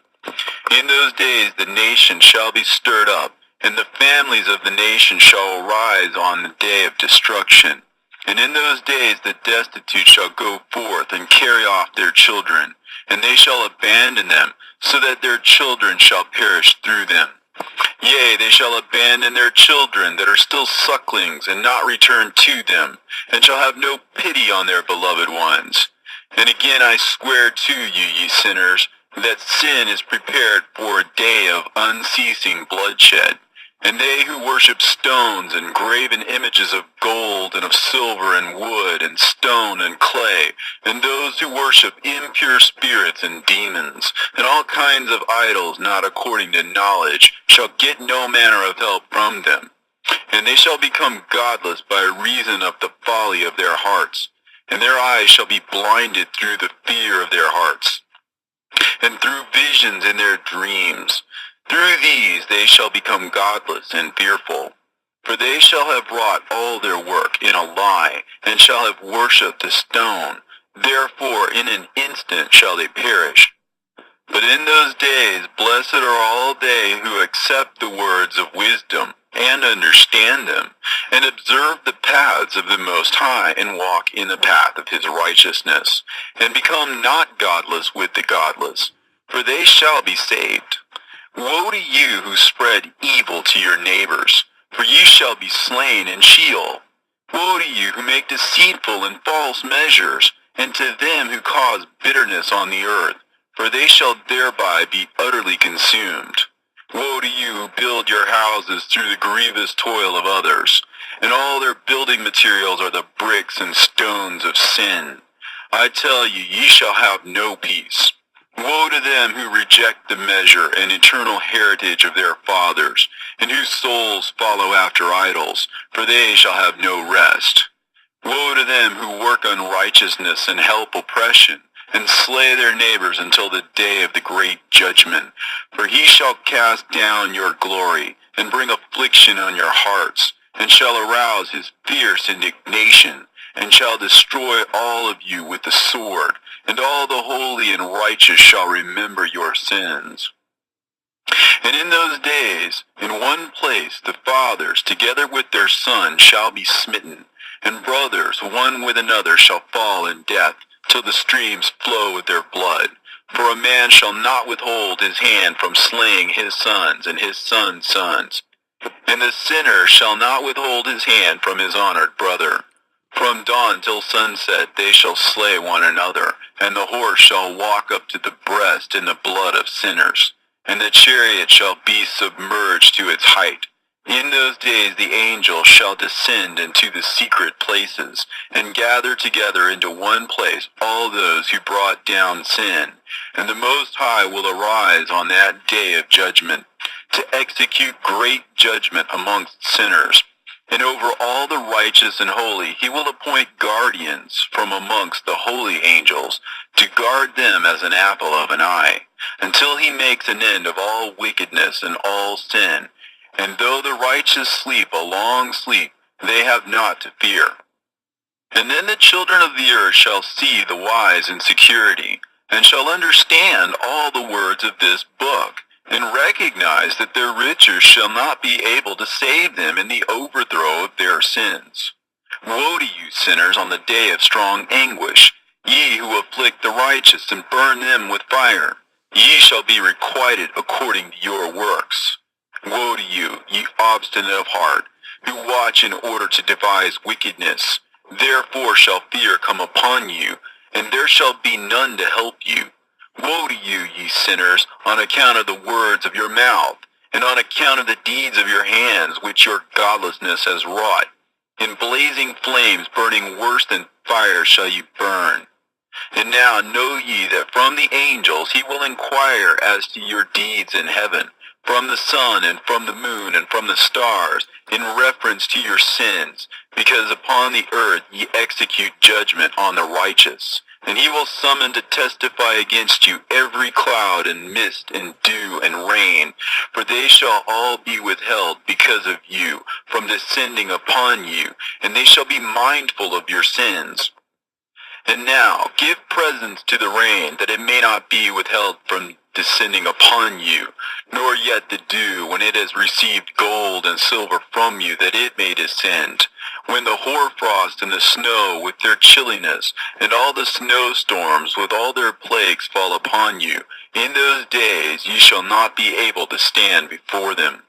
In those days the nation shall be stirred up, and the families of the nation shall arise on the day of destruction. And in those days the destitute shall go forth and carry off their children, and they shall abandon them, so that their children shall perish through them. Yea, they shall abandon their children that are still sucklings, and not return to them, and shall have no pity on their beloved ones. And again I swear to you, ye sinners, that sin is prepared for a day of unceasing bloodshed. And they who worship stones and graven images of gold and of silver and wood and stone and clay, and those who worship impure spirits and demons, and all kinds of idols not according to knowledge, shall get no manner of help from them. And they shall become godless by reason of the folly of their hearts, and their eyes shall be blinded through the fear of their hearts, and through visions in their dreams. Through these they shall become godless and fearful. For they shall have wrought all their work in a lie, and shall have worshipped a stone. Therefore in an instant shall they perish. But in those days blessed are all they who accept the words of wisdom, and understand them, and observe the paths of the Most High, and walk in the path of his righteousness, and become not godless with the godless, for they shall be saved. Woe to you who spread evil to your neighbors, for ye shall be slain in Sheol. Woe to you who make deceitful and false measures, and to them who cause bitterness on the earth, for they shall thereby be utterly consumed. Woe to you who build your houses through the grievous toil of others, and all their building materials are the bricks and stones of sin. I tell you, ye shall have no peace. Woe to them who reject the measure and eternal heritage of their fathers, and whose souls follow after idols, for they shall have no rest. Woe to them who work unrighteousness and help oppression, and slay their neighbors until the day of the great judgment. For he shall cast down your glory, and bring affliction on your hearts, and shall arouse his fierce indignation, and shall destroy all of you with the sword, and all the holy and righteous shall remember your sins. And in those days, in one place, the fathers, together with their sons, shall be smitten, and brothers, one with another, shall fall in death, till the streams flow with their blood. For a man shall not withhold his hand from slaying his sons and his sons' sons, and the sinner shall not withhold his hand from his honored brother. From dawn till sunset they shall slay one another, and the horse shall walk up to the breast in the blood of sinners, and the chariot shall be submerged to its height. In those days the angels shall descend into the secret places, and gather together into one place all those who brought down sin, and the Most High will arise on that day of judgment, to execute great judgment amongst sinners. And over all the righteous and holy he will appoint guardians from amongst the holy angels, to guard them as an apple of an eye, until he makes an end of all wickedness and all sin. And though the righteous sleep a long sleep, they have not to fear. And then the children of the earth shall see the wise in security, and shall understand all the words of this book, and recognize that their riches shall not be able to save them in the overthrow of their sins. Woe to you, sinners, on the day of strong anguish, ye who afflict the righteous and burn them with fire. ye shall be requited according to your works. Woe to you, ye obstinate of heart, who watch in order to devise wickedness. Therefore shall fear come upon you, and there shall be none to help you. Woe to you, ye sinners, on account of the words of your mouth, and on account of the deeds of your hands, which your godlessness has wrought. In blazing flames burning worse than fire shall you burn. And now know ye that from the angels he will inquire as to your deeds in heaven, from the sun and from the moon and from the stars, in reference to your sins, because upon the earth ye execute judgment on the righteous. And he will summon to testify against you every cloud and mist and dew and rain, for they shall all be withheld because of you from descending upon you, and they shall be mindful of your sins. And now give presents to the rain, that it may not be withheld from descending upon you, nor yet the dew, when it has received gold and silver from you, that it may descend. When the hoarfrost and the snow with their chilliness, and all the snowstorms with all their plagues fall upon you, in those days ye shall not be able to stand before them.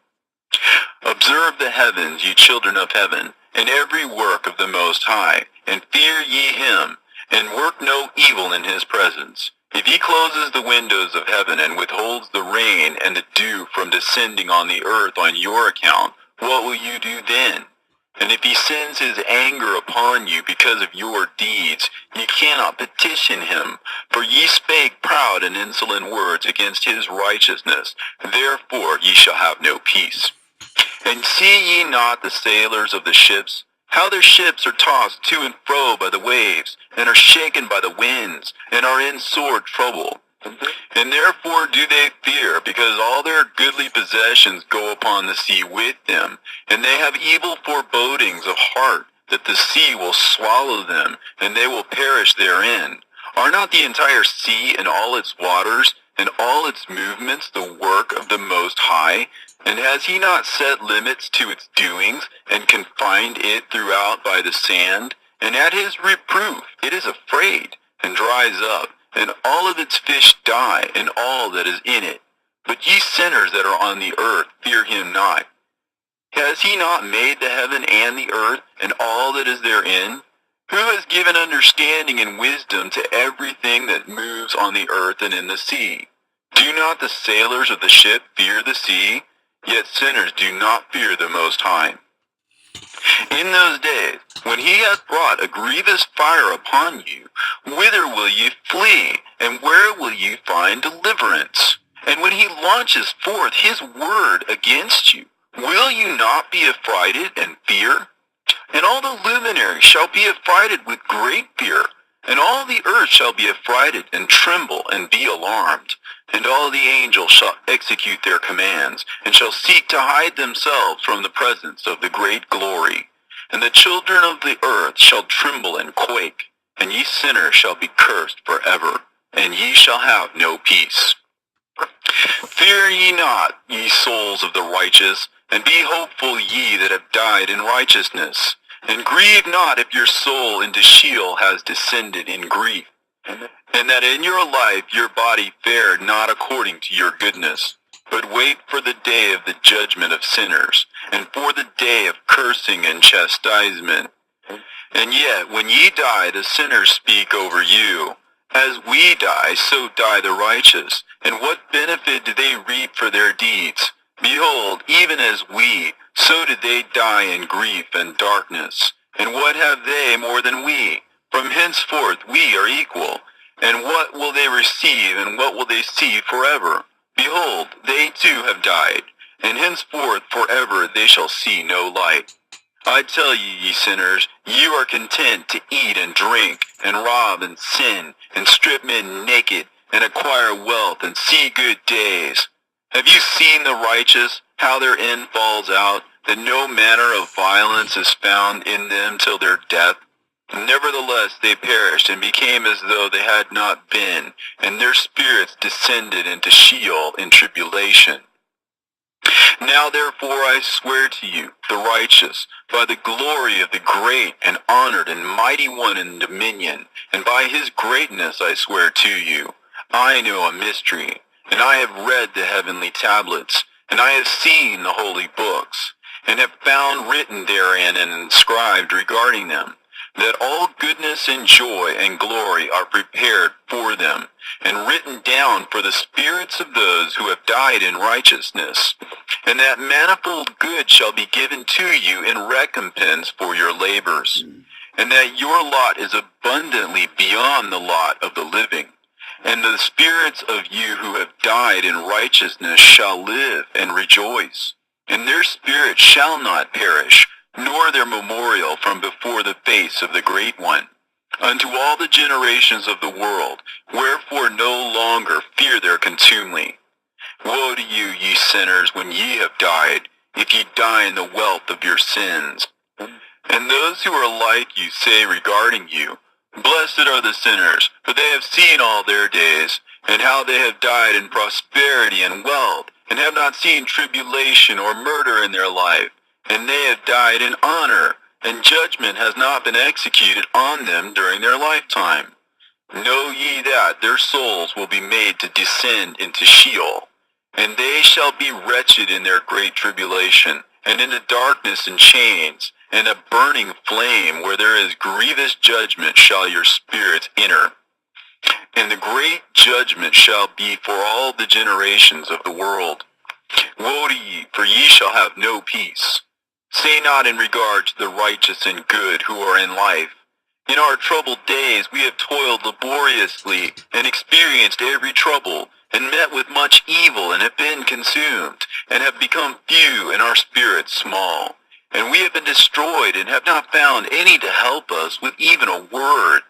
Observe the heavens, ye children of heaven, and every work of the Most High, and fear ye him, and work no evil in his presence. If he closes the windows of heaven and withholds the rain and the dew from descending on the earth on your account, what will you do then? And if he sends his anger upon you because of your deeds, ye cannot petition him, for ye spake proud and insolent words against his righteousness. Therefore ye shall have no peace. And see ye not the sailors of the ships, how their ships are tossed to and fro by the waves, and are shaken by the winds, and are in sore trouble? And therefore do they fear, because all their goodly possessions go upon the sea with them, and they have evil forebodings of heart, that the sea will swallow them, and they will perish therein. Are not the entire sea and all its waters, and all its movements the work of the Most High? And has he not set limits to its doings, and confined it throughout by the sand? And at his reproof it is afraid, and dries up, and all of its fish die, and all that is in it. But ye sinners that are on the earth, fear him not. Has he not made the heaven and the earth, and all that is therein? Who has given understanding and wisdom to everything that moves on the earth and in the sea? Do not the sailors of the ship fear the sea? Yet sinners do not fear the Most High. In those days, when he hath brought a grievous fire upon you, whither will ye flee, and where will ye find deliverance? And when he launches forth his word against you, will you not be affrighted and fear? And all the luminaries shall be affrighted with great fear, and all the earth shall be affrighted and tremble and be alarmed. And all the angels shall execute their commands, and shall seek to hide themselves from the presence of the great glory. And the children of the earth shall tremble and quake, and ye sinners shall be cursed forever, and ye shall have no peace. Fear ye not, ye souls of the righteous, and be hopeful ye that have died in righteousness. And grieve not if your soul into Sheol has descended in grief, and that in your life your body fared not according to your goodness. But wait for the day of the judgment of sinners, and for the day of cursing and chastisement. And yet when ye die, the sinners speak over you. As we die, so die the righteous. And what benefit do they reap for their deeds? Behold, even as we, so did they die in grief and darkness. And what have they more than we? From henceforth we are equal. And what will they receive, and what will they see forever? Behold, they too have died, and henceforth forever they shall see no light. I tell you, ye sinners, you are content to eat and drink, and rob and sin, and strip men naked, and acquire wealth, and see good days. Have you seen the righteous, how their end falls out, that no manner of violence is found in them till their death? Nevertheless they perished, and became as though they had not been, and their spirits descended into Sheol in tribulation. Now therefore I swear to you, the righteous, by the glory of the great and honored and mighty one in dominion, and by his greatness I swear to you, I know a mystery, And I have read the heavenly tablets, and I have seen the holy books, and have found written therein and inscribed regarding them, that all goodness and joy and glory are prepared for them, and written down for the spirits of those who have died in righteousness, and that manifold good shall be given to you in recompense for your labors, and that your lot is abundantly beyond the lot of the living. And the spirits of you who have died in righteousness shall live and rejoice, and their spirits shall not perish, nor their memorial from before the face of the Great One, unto all the generations of the world. Wherefore no longer fear their contumely. Woe to you, ye sinners, when ye have died, if ye die in the wealth of your sins. And those who are like you say regarding you, Blessed are the sinners, for they have seen all their days, and how they have died in prosperity and wealth, and have not seen tribulation or murder in their life, and they have died in honor, and judgment has not been executed on them during their lifetime. Know ye that their souls will be made to descend into Sheol, and they shall be wretched in their great tribulation, and into darkness and chains, and a burning flame where there is grievous judgment shall your spirits enter. And the great judgment shall be for all the generations of the world. Woe to ye, for ye shall have no peace. Say not in regard to the righteous and good who are in life, In our troubled days we have toiled laboriously and experienced every trouble, and met with much evil and have been consumed, and have become few and our spirits small. And we have been destroyed and have not found any to help us with even a word.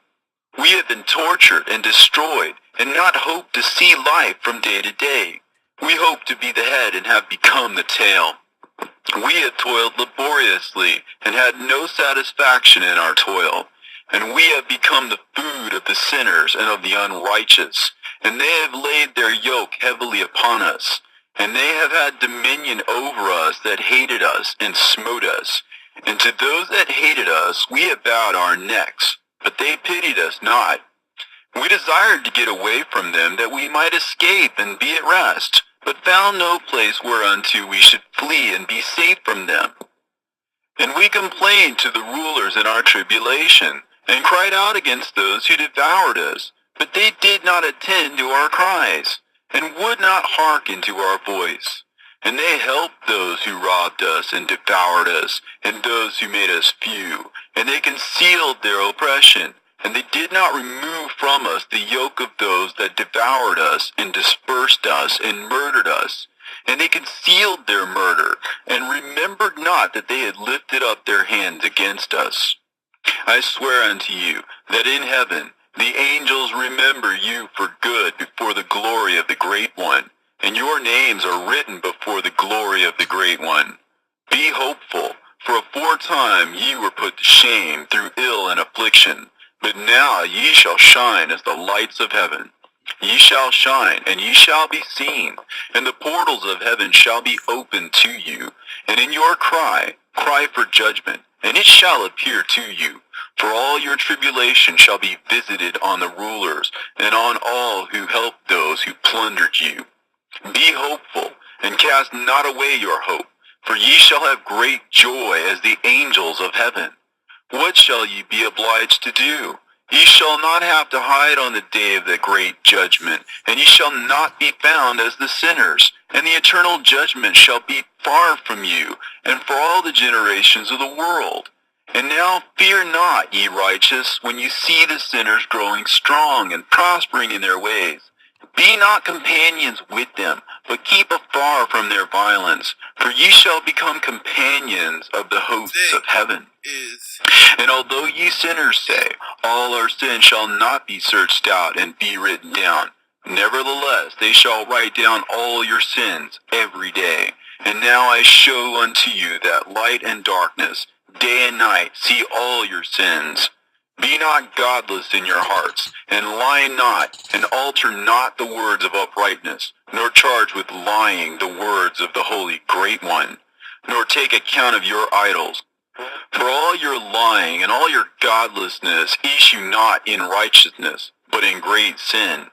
We have been tortured and destroyed, and not hope to see life from day to day. We hope to be the head and have become the tail. We have toiled laboriously and had no satisfaction in our toil. And we have become the food of the sinners and of the unrighteous. And they have laid their yoke heavily upon us. And they have had dominion over us that hated us and smote us. And to those that hated us we have bowed our necks, but they pitied us not. We desired to get away from them, that we might escape and be at rest, but found no place whereunto we should flee and be safe from them. And we complained to the rulers in our tribulation, and cried out against those who devoured us, but they did not attend to our cries, and would not hearken to our voice. And they helped those who robbed us and devoured us, and those who made us few, and they concealed their oppression. And they did not remove from us the yoke of those that devoured us, and dispersed us, and murdered us. And they concealed their murder, and remembered not that they had lifted up their hands against us. I swear unto you, that in heaven the angels remember you for good before the glory of the Great One, and your names are written before the glory of the Great One. Be hopeful, for aforetime ye were put to shame through ill and affliction. But now ye shall shine as the lights of heaven. Ye shall shine, and ye shall be seen, and the portals of heaven shall be opened to you. And in your cry for judgment, and it shall appear to you. For all your tribulation shall be visited on the rulers, and on all who helped those who plundered you. Be hopeful, and cast not away your hope, for ye shall have great joy as the angels of heaven. What shall ye be obliged to do? Ye shall not have to hide on the day of the great judgment, and ye shall not be found as the sinners, and the eternal judgment shall be far from you, and for all the generations of the world. And now fear not, ye righteous, when you see the sinners growing strong and prospering in their ways. Be not companions with them, but keep afar from their violence, for ye shall become companions of the hosts of heaven. And although ye sinners say, all our sins shall not be searched out and be written down, nevertheless they shall write down all your sins every day. And now I show unto you that light and darkness, day and night, see all your sins. Be not godless in your hearts, and lie not, and alter not the words of uprightness, nor charge with lying the words of the Holy Great One, nor take account of your idols. For all your lying and all your godlessness issue not in righteousness, but in great sin.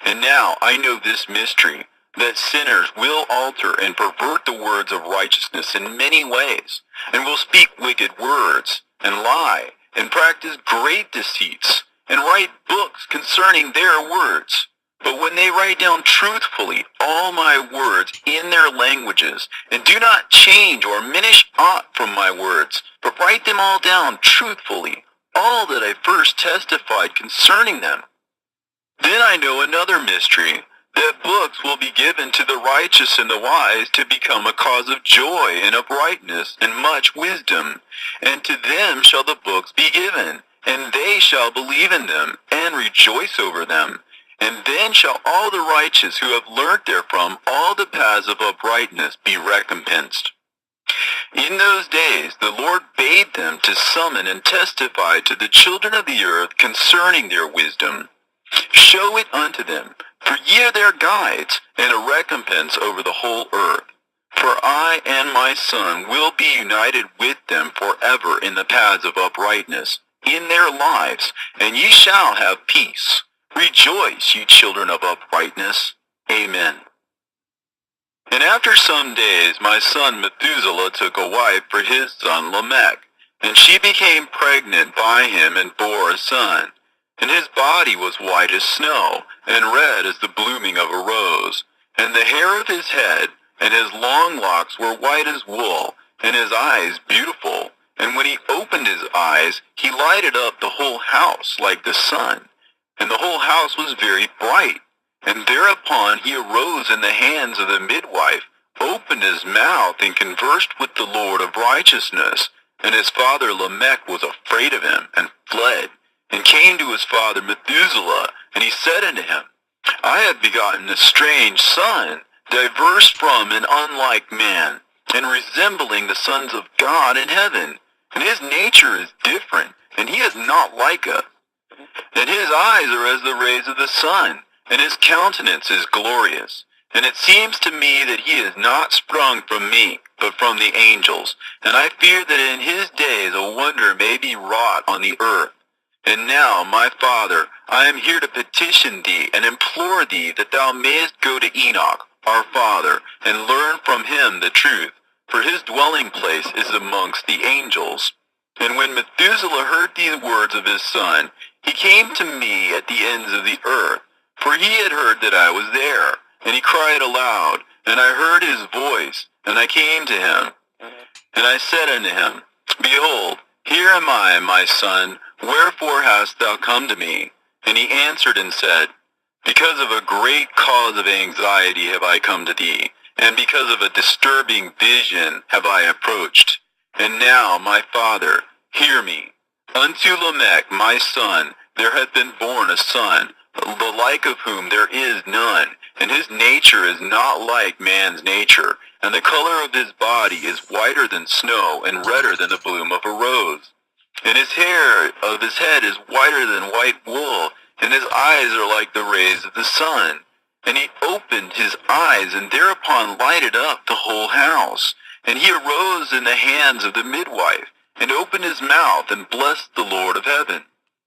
And now I know this mystery, that sinners will alter and pervert the words of righteousness in many ways, and will speak wicked words, and lie, and practice great deceits, and write books concerning their words. But when they write down truthfully all my words in their languages, and do not change or diminish aught from my words, but write them all down truthfully, all that I first testified concerning them, then I know another mystery, that books will be given to the righteous and the wise to become a cause of joy and uprightness and much wisdom. And to them shall the books be given, and they shall believe in them, and rejoice over them. And then shall all the righteous who have learnt therefrom all the paths of uprightness be recompensed. In those days the Lord bade them to summon and testify to the children of the earth concerning their wisdom. Show it unto them, for ye are their guides, and a recompense over the whole earth. For I and my Son will be united with them forever in the paths of uprightness, in their lives, and ye shall have peace. Rejoice, ye children of uprightness. Amen. And after some days my son Methuselah took a wife for his son Lamech, and she became pregnant by him and bore a son. And his body was white as snow, and red as the blooming of a rose. And the hair of his head and his long locks were white as wool, and his eyes beautiful. And when he opened his eyes, he lighted up the whole house like the sun. And the whole house was very bright. And thereupon he arose in the hands of the midwife, opened his mouth, and conversed with the Lord of righteousness. And his father Lamech was afraid of him, and fled, and came to his father Methuselah, and he said unto him, I have begotten a strange son, diverse from and unlike man, and resembling the sons of God in heaven. And his nature is different, and he is not like us. And his eyes are as the rays of the sun, and his countenance is glorious. And it seems to me that he is not sprung from me, but from the angels. And I fear that in his days a wonder may be wrought on the earth. And now, my Father, I am here to petition thee and implore thee that thou mayest go to Enoch, our father, and learn from him the truth, for his dwelling place is amongst the angels. And when Methuselah heard these words of his son, he came to me at the ends of the earth, for he had heard that I was there. And he cried aloud, and I heard his voice, and I came to him. And I said unto him, Behold, here am I, my son, wherefore hast thou come to me? And he answered and said, Because of a great cause of anxiety have I come to thee, and because of a disturbing vision have I approached. And now, my father, hear me. Unto Lamech, my son, there hath been born a son, the like of whom there is none, and his nature is not like man's nature, and the color of his body is whiter than snow, and redder than the bloom of a rose. And his hair of his head is whiter than white wool, and his eyes are like the rays of the sun. And he opened his eyes, and thereupon lighted up the whole house. And he arose in the hands of the midwife, and opened his mouth, and blessed the Lord of heaven.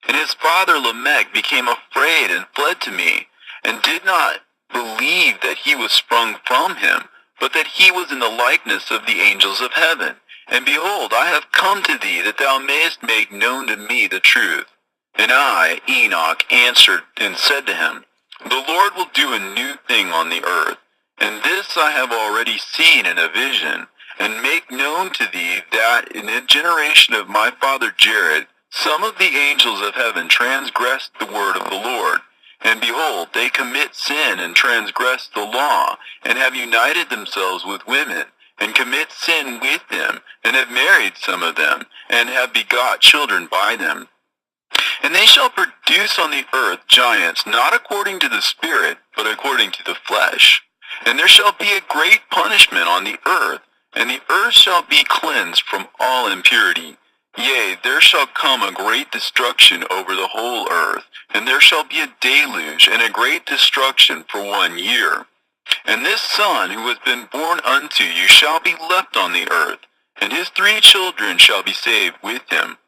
And his father Lamech became afraid, and fled to me, and did not believe that he was sprung from him, but that he was in the likeness of the angels of heaven. And behold, I have come to thee, that thou mayest make known to me the truth. And I, Enoch, answered and said to him, The Lord will do a new thing on the earth, and this I have already seen in a vision, and make known to thee that in the generation of my father Jared, some of the angels of heaven transgressed the word of the Lord. And behold, they commit sin and transgress the law, and have united themselves with women, and commit sin with them, and have married some of them, and have begot children by them. And they shall produce on the earth giants, not according to the Spirit, but according to the flesh. And there shall be a great punishment on the earth, and the earth shall be cleansed from all impurity. Yea, there shall come a great destruction over the whole earth, and there shall be a deluge and a great destruction for 1 year. And this son who has been born unto you shall be left on the earth, and his 3 children shall be saved with him.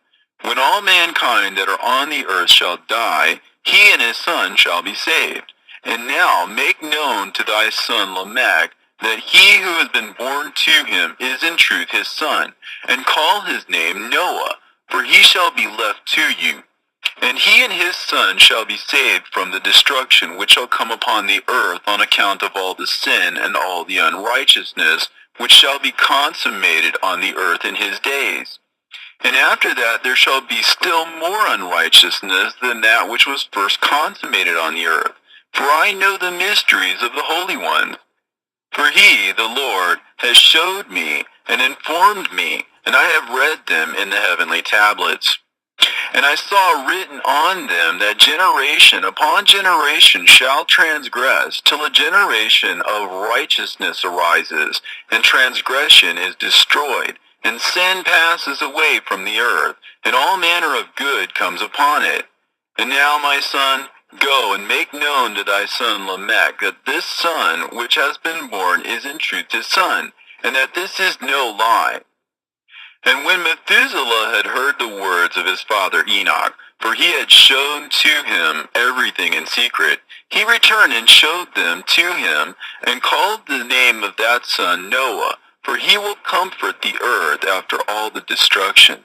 When all mankind that are on the earth shall die, he and his son shall be saved. And now make known to thy son Lamech that he who has been born to him is in truth his son, and call his name Noah, for he shall be left to you. And he and his son shall be saved from the destruction which shall come upon the earth on account of all the sin and all the unrighteousness which shall be consummated on the earth in his days. And after that there shall be still more unrighteousness than that which was first consummated on the earth. For I know the mysteries of the holy ones. For he, the Lord, has showed me and informed me, and I have read them in the heavenly tablets. And I saw written on them that generation upon generation shall transgress, till a generation of righteousness arises, and transgression is destroyed, and sin passes away from the earth, and all manner of good comes upon it. And now, my son, go and make known to thy son Lamech that this son which has been born is in truth his son, and that this is no lie. And when Methuselah had heard the words of his father Enoch, for he had shown to him everything in secret, he returned and showed them to him, and called the name of that son Noah, for he will comfort the earth after all the destruction.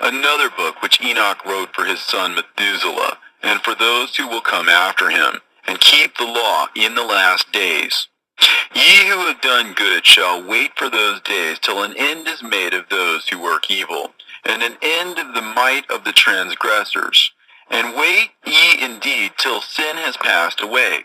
Another book which Enoch wrote for his son Methuselah, and for those who will come after him, and keep the law in the last days. Ye who have done good shall wait for those days till an end is made of those who work evil, and an end of the might of the transgressors. And wait ye indeed till sin has passed away.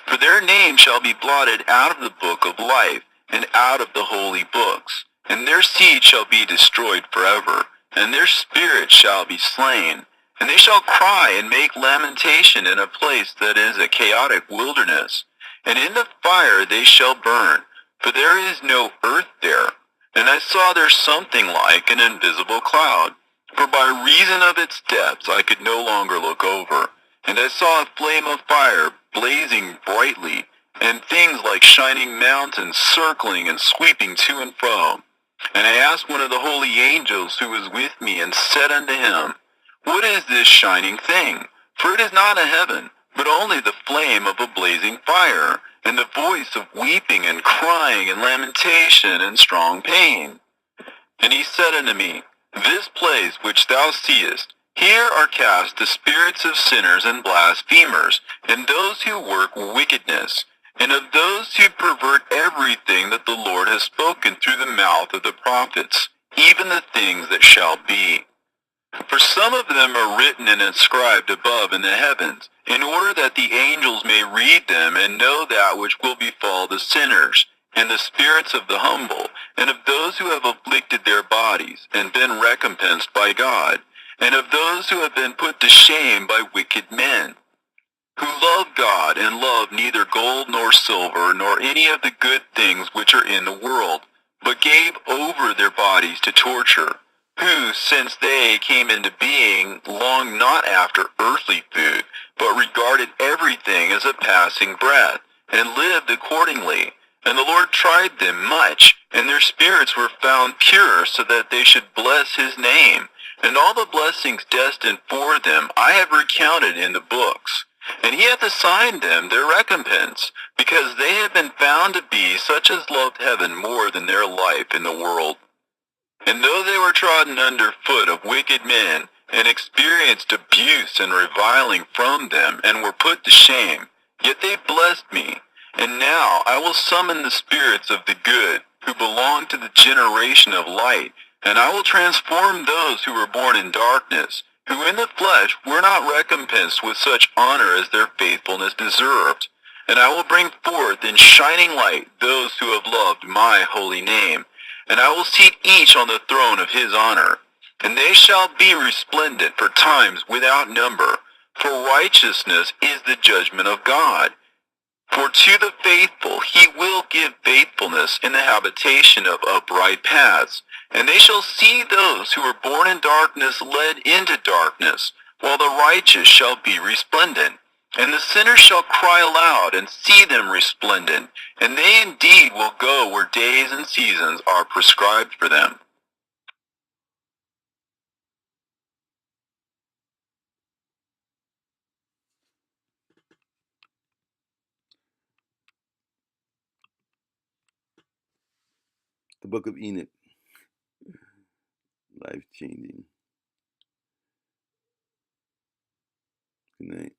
For their names shall be blotted out of the book of life, and out of the holy books, and their seed shall be destroyed forever, and their spirit shall be slain. And they shall cry and make lamentation in a place that is a chaotic wilderness. And in the fire they shall burn, for there is no earth there. And I saw there something like an invisible cloud, for by reason of its depths I could no longer look over. And I saw a flame of fire blazing brightly, and things like shining mountains circling and sweeping to and fro. And I asked one of the holy angels who was with me, and said unto him, What is this shining thing? For it is not a heaven, but only the flame of a blazing fire, and the voice of weeping and crying and lamentation and strong pain. And he said unto me, This place which thou seest, here are cast the spirits of sinners and blasphemers, and those who work wickedness, and of those who pervert everything that the Lord has spoken through the mouth of the prophets, even the things that shall be. For some of them are written and inscribed above in the heavens, in order that the angels may read them and know that which will befall the sinners, and the spirits of the humble, and of those who have afflicted their bodies, and been recompensed by God, and of those who have been put to shame by wicked men, who love God and love neither gold nor silver, nor any of the good things which are in the world, but gave over their bodies to torture, who, since they came into being, longed not after earthly food, but regarded everything as a passing breath, and lived accordingly. And the Lord tried them much, and their spirits were found pure, so that they should bless his name. And all the blessings destined for them I have recounted in the books. And he hath assigned them their recompense, because they have been found to be such as loved heaven more than their life in the world. And though they were trodden under foot of wicked men, and experienced abuse and reviling from them, and were put to shame, yet they blessed me. And now I will summon the spirits of the good, who belong to the generation of light, and I will transform those who were born in darkness, who in the flesh were not recompensed with such honor as their faithfulness deserved. And I will bring forth in shining light those who have loved my holy name, and I will seat each on the throne of his honor. And they shall be resplendent for times without number, for righteousness is the judgment of God. For to the faithful he will give faithfulness in the habitation of upright paths. And they shall see those who are born in darkness led into darkness, while the righteous shall be resplendent. And the sinners shall cry aloud and see them resplendent, and they indeed will go where days and seasons are prescribed for them. The book of Enoch. Life changing. Good night.